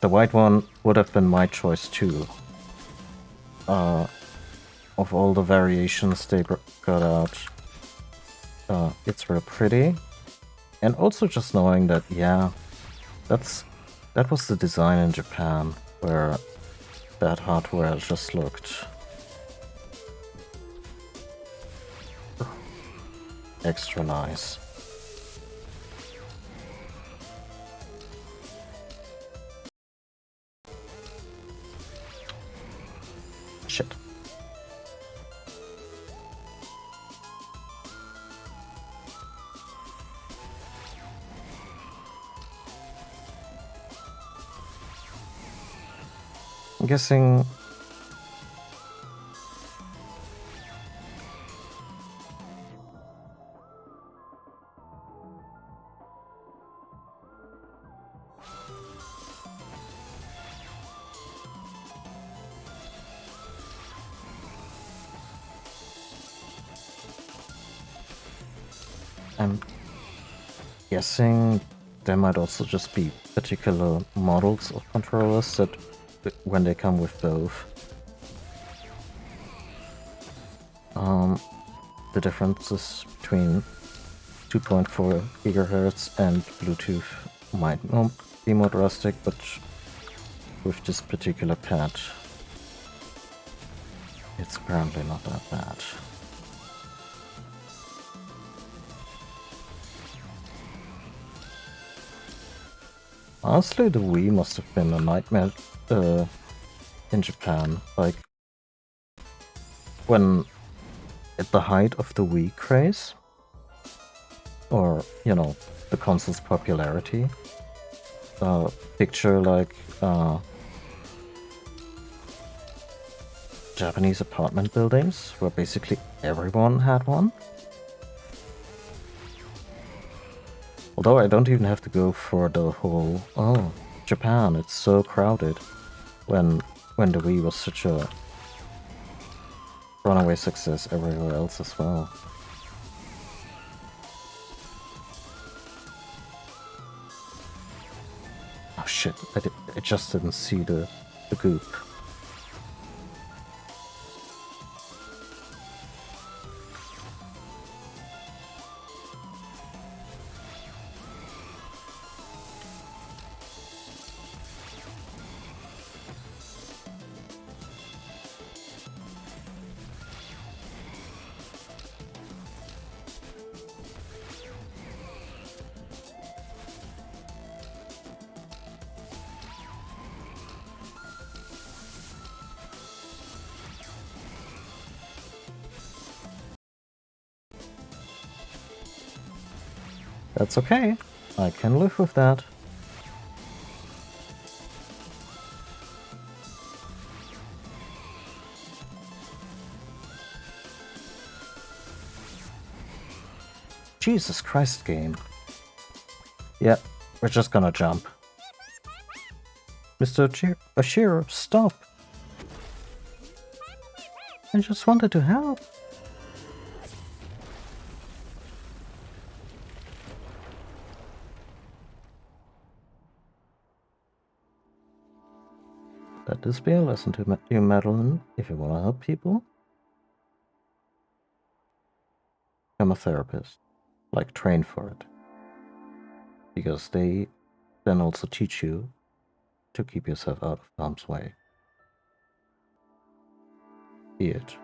white one would have been my choice too. Of all the variations they got out, it's real pretty, and also just knowing that, yeah, that was the design in Japan, where that hardware just looked extra nice. Shit. I'm guessing... I'm guessing there might also just be particular models of controllers that, when they come with both, the differences between 2.4 gigahertz and Bluetooth might not be more drastic, but with this particular pad, it's apparently not that bad. Honestly, the Wii must have been a nightmare in Japan. Like, when at the height of the Wii craze, or, you know, the console's popularity, picture like Japanese apartment buildings where basically everyone had one. Although I don't even have to go for the whole, oh, Japan, it's so crowded, when the Wii was such a runaway success everywhere else as well. Oh shit, I just didn't see the goop. That's okay. I can live with that. Jesus Christ, game. Yeah, we're just gonna jump. Mr. Oshiro, stop! I just wanted to help. Let this be a lesson to you, Madeline. If you want to help people, become a therapist. Like, train for it. Because they then also teach you to keep yourself out of harm's way. Be it,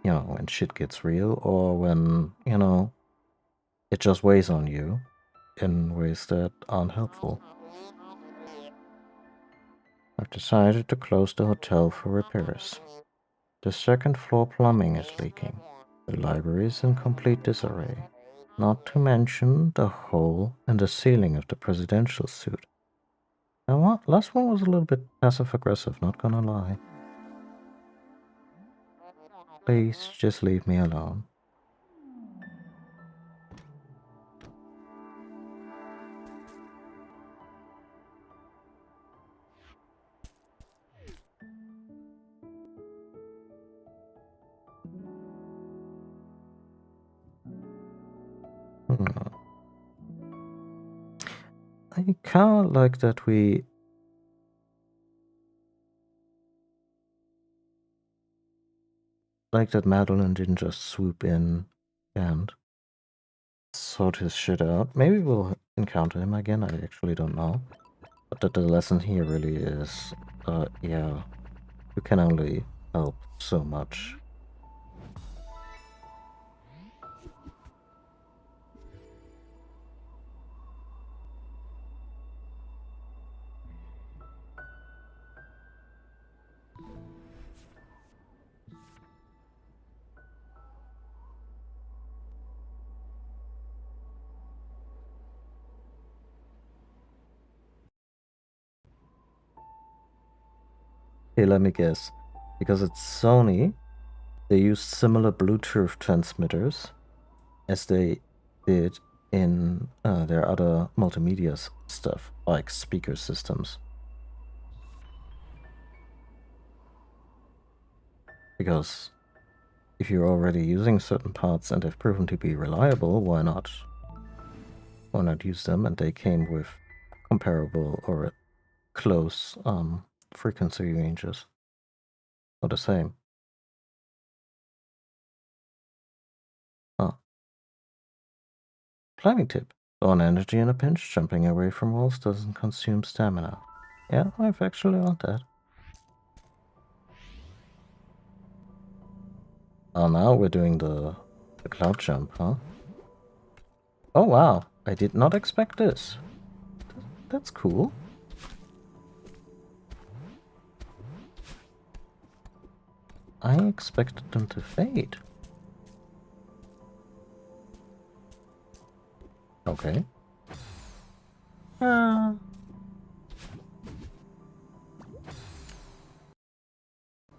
you know, when shit gets real, or when, you know, it just weighs on you in ways that aren't helpful. I've decided to close the hotel for repairs. The second floor plumbing is leaking. The library is in complete disarray. Not to mention the hole in the ceiling of the presidential suite. Now what? Last one was a little bit passive-aggressive, not gonna lie. Please, just leave me alone. I kinda like that we... like that Madeline didn't just swoop in and sort his shit out. Maybe we'll encounter him again, I actually don't know. But that the lesson here really is, yeah, you can only help so much. Hey, let me guess. Because it's Sony, they use similar Bluetooth transmitters as they did in their other multimedia stuff, like speaker systems. Because if you're already using certain parts and they've proven to be reliable, why not? Why not use them? And they came with comparable or close frequency ranges. Or the same. Huh. Climbing tip. Low on energy in a pinch, jumping away from walls doesn't consume stamina. Yeah, I've actually learned that. Oh, now we're doing the cloud jump, huh? Oh wow, I did not expect this. That's cool. I expected them to fade. Okay.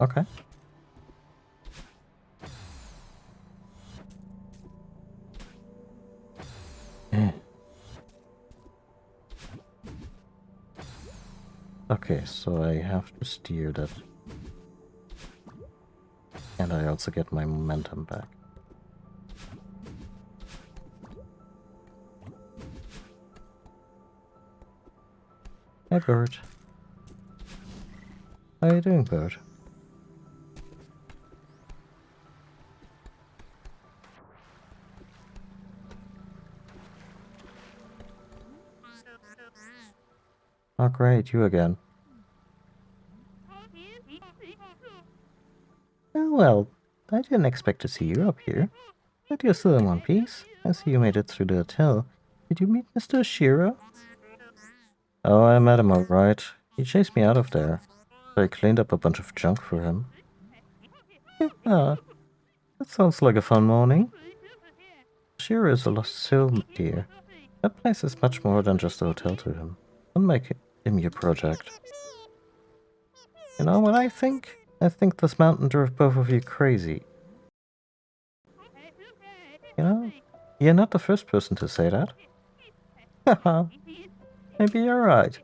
Okay. Okay, so I have to steer that. And I also get my momentum back. Hey, bird. How are you doing, bird? Oh, great, you again. Oh, well, I didn't expect to see you up here. But you're still in one piece. I see you made it through the hotel. Did you meet Mr. Oshiro? Oh, I met him alright. He chased me out of there. So I cleaned up a bunch of junk for him. Yeah, that sounds like a fun morning. Oshiro is a lost soul, dear. That place is much more than just a hotel to him. Don't make him your project. You know what I think? I think this mountain drove both of you crazy. You know, you're not the first person to say that. Haha, maybe you're right.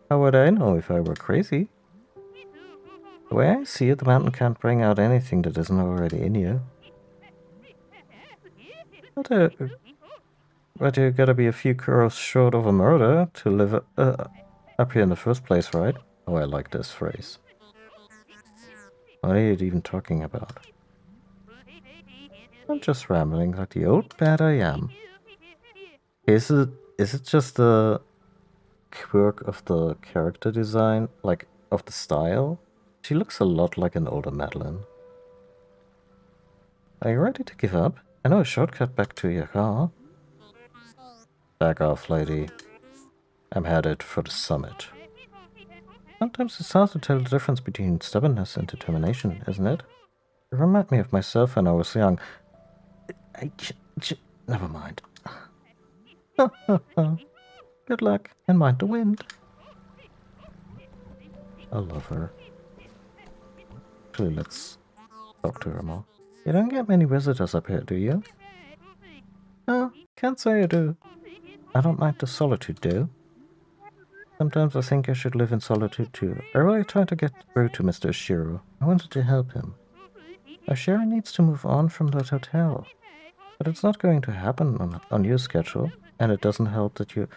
How would I know if I were crazy? The way I see it, the mountain can't bring out anything that isn't already in you. But you gotta be a few curls short of a murder to live up here in the first place, right? Oh, I like this phrase. What are you even talking about? I'm just rambling like the old bat I am. Is it just a quirk of the character design, like of the style? She looks a lot like an older Madeline. Are you ready to give up? I know a shortcut back to your car. Back off, lady. I'm headed for the summit. Sometimes it's hard to tell the difference between stubbornness and determination, isn't it? You remind me of myself when I was young. Never mind. Good luck, and mind the wind. I love her. Actually, let's talk to her more. You don't get many visitors up here, do you? No, can't say I do. I don't like the solitude, though. Sometimes I think I should live in solitude, too. I really tried to get through to Mr. Oshiro. I wanted to help him. Oshiro needs to move on from that hotel. But it's not going to happen on your schedule, and it doesn't help that you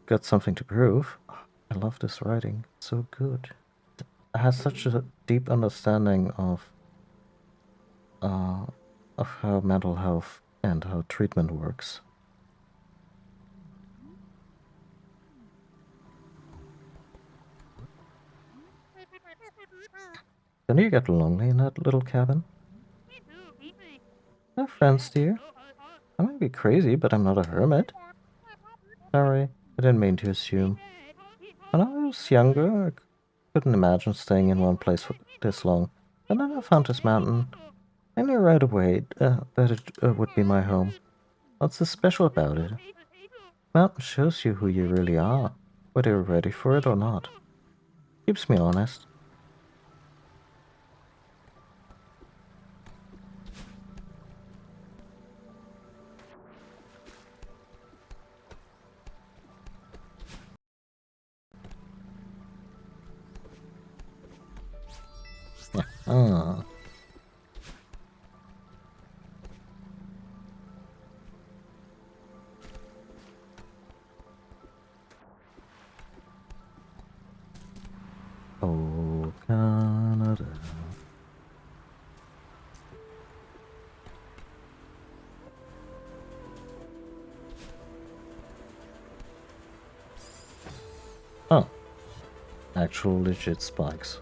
got something to prove. I love this writing. It's so good. It has such a deep understanding of how mental health and how treatment works. Don't you get lonely in that little cabin? No friends, dear. I might be crazy, but I'm not a hermit. Sorry, I didn't mean to assume. When I was younger, I couldn't imagine staying in one place for this long. But then I found this mountain. I knew right away that it would be my home. What's so special about it? Mountain shows you who you really are, whether you're ready for it or not. Keeps me honest. Ah. Oh, Canada. Oh. Actual legit spikes.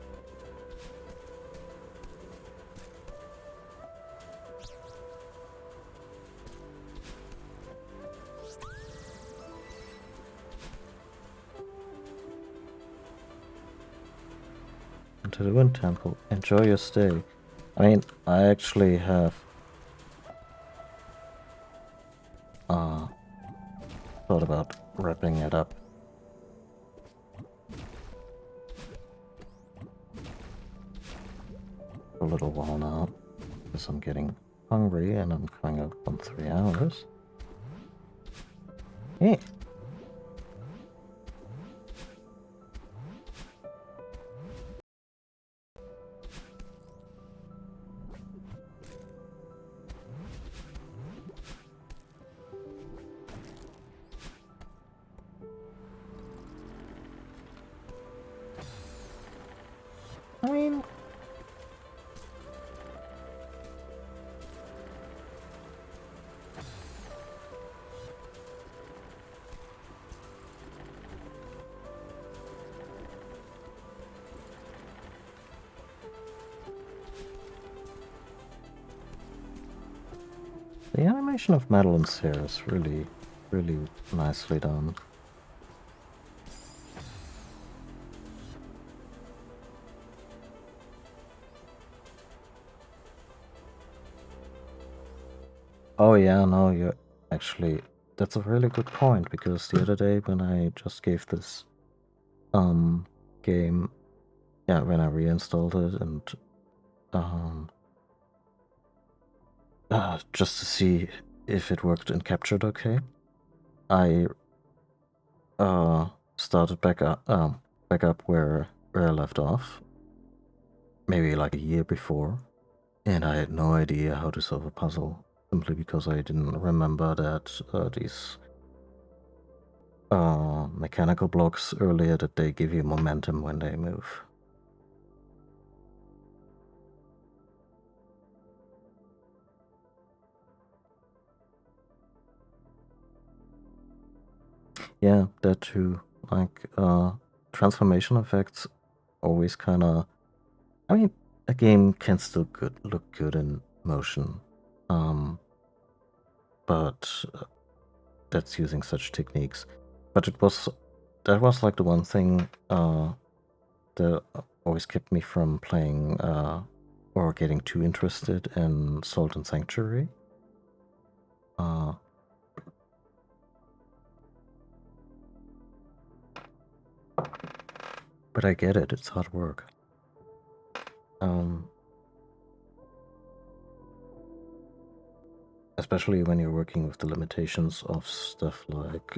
To the Wind Temple. Enjoy your stay. I mean, I actually have thought about wrapping it up. For a little while now, because I'm getting hungry and I'm coming up on 3 hours. Hey. I mean, the animation of Madeline's hair is really, really nicely done. Oh yeah, no, you're actually that's a really good point, because the other day when I just gave this game, yeah, when I reinstalled it and just to see if it worked and captured okay, I started back up where I left off, maybe like a year before, and I had no idea how to solve a puzzle, simply because I didn't remember that these mechanical blocks earlier, that they give you momentum when they move. Yeah, that too. Like, transformation effects always kind of. I mean, a game can still look good in motion, but that's using such techniques. But that was like the one thing that always kept me from playing or getting too interested in Salt and Sanctuary. But I get it, it's hard work. Especially when you're working with the limitations of stuff like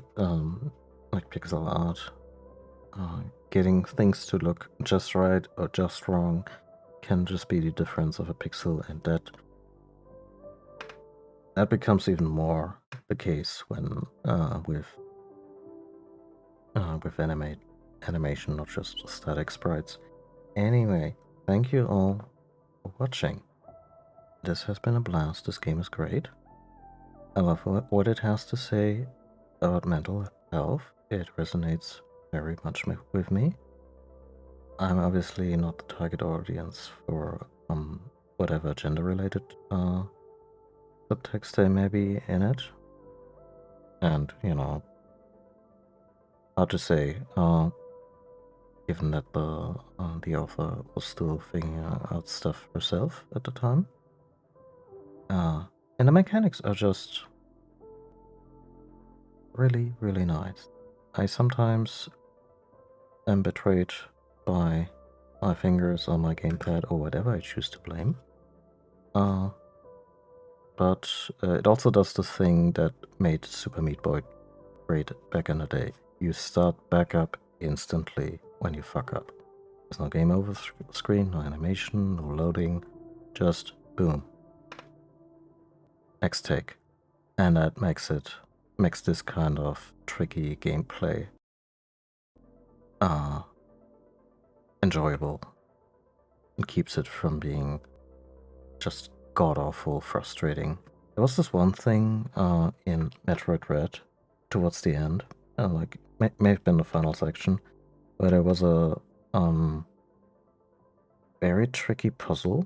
pixel art. Getting things to look just right or just wrong can just be the difference of a pixel, and that becomes even more the case when with animation, not just static sprites. Anyway, thank you all for watching. This has been a blast. This game is great. I love what it has to say about mental health. It resonates very much with me. I'm obviously not the target audience for whatever gender-related subtext there may be in it. And, you know, hard to say, given that the author was still figuring out stuff herself at the time. And the mechanics are just really, really nice. I sometimes am betrayed by my fingers on my gamepad or whatever I choose to blame. But it also does the thing that made Super Meat Boy great back in the day. You start back up instantly when you fuck up. There's no game over screen, no animation, no loading, just boom. Next take. And that makes this kind of tricky gameplay enjoyable, and keeps it from being just god-awful frustrating. There was this one thing in Metroid Red towards the end, like may have been the final section, where there was a very tricky puzzle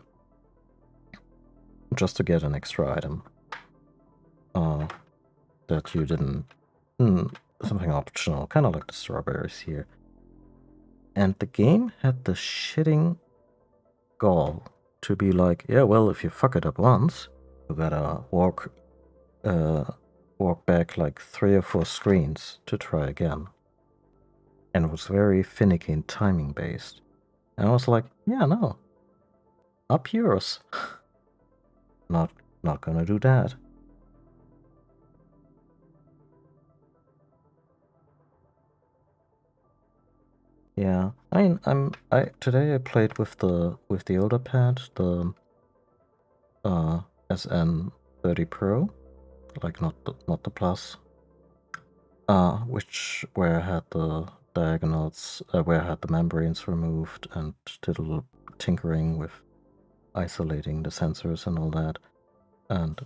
just to get an extra item that you didn't, something optional, kind of like the strawberries here. And the game had the shitting gall to be like, yeah, well, if you fuck it up once, you gotta walk back like 3 or 4 screens to try again. And it was very finicky and timing based. And I was like, yeah, no, up yours. Not gonna do that. Yeah, I mean, today I played with the older pad, the SN30 Pro, like not the Plus, where I had the diagonals, where I had the membranes removed and did a little tinkering with isolating the sensors and all that. And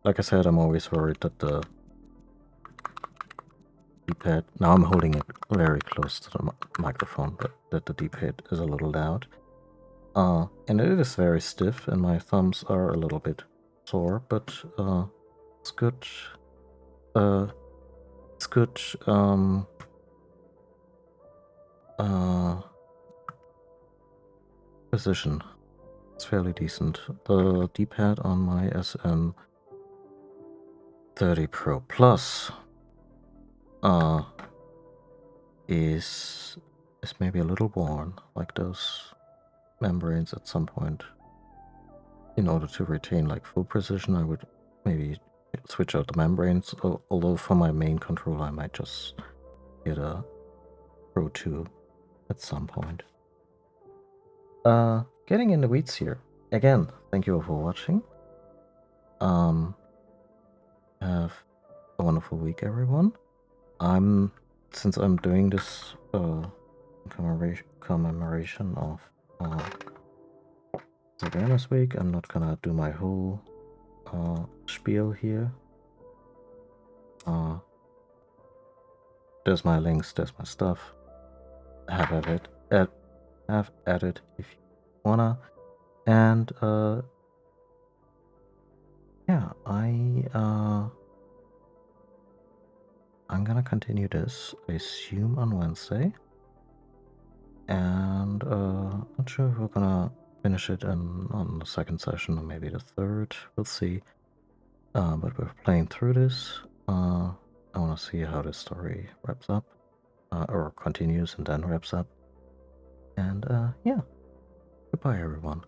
like I said, I'm always worried that the D-pad, now I'm holding it very close to the microphone, but that the D-pad is a little loud. And it is very stiff, and my thumbs are a little bit sore, but it's good. It's good. Precision. It's fairly decent. The D-pad on my SN30 30 Pro Plus is maybe a little worn, like those membranes at some point. In order to retain like full precision, I would maybe switch out the membranes, although for my main controller I might just get a Pro 2 at some point. Getting in the weeds here. Again, thank you all for watching. Have a wonderful week, everyone. Since I'm doing this commemoration of Awareness Week, I'm not gonna do my whole spiel here. There's my links, there's my stuff. Have at it if you wanna. And yeah, I'm gonna continue this, I assume, on Wednesday. And not sure if we're gonna finish it on the second session or maybe the third. We'll see. But we're playing through this. I want to see how this story wraps up, or continues and then wraps up. And yeah, goodbye, everyone.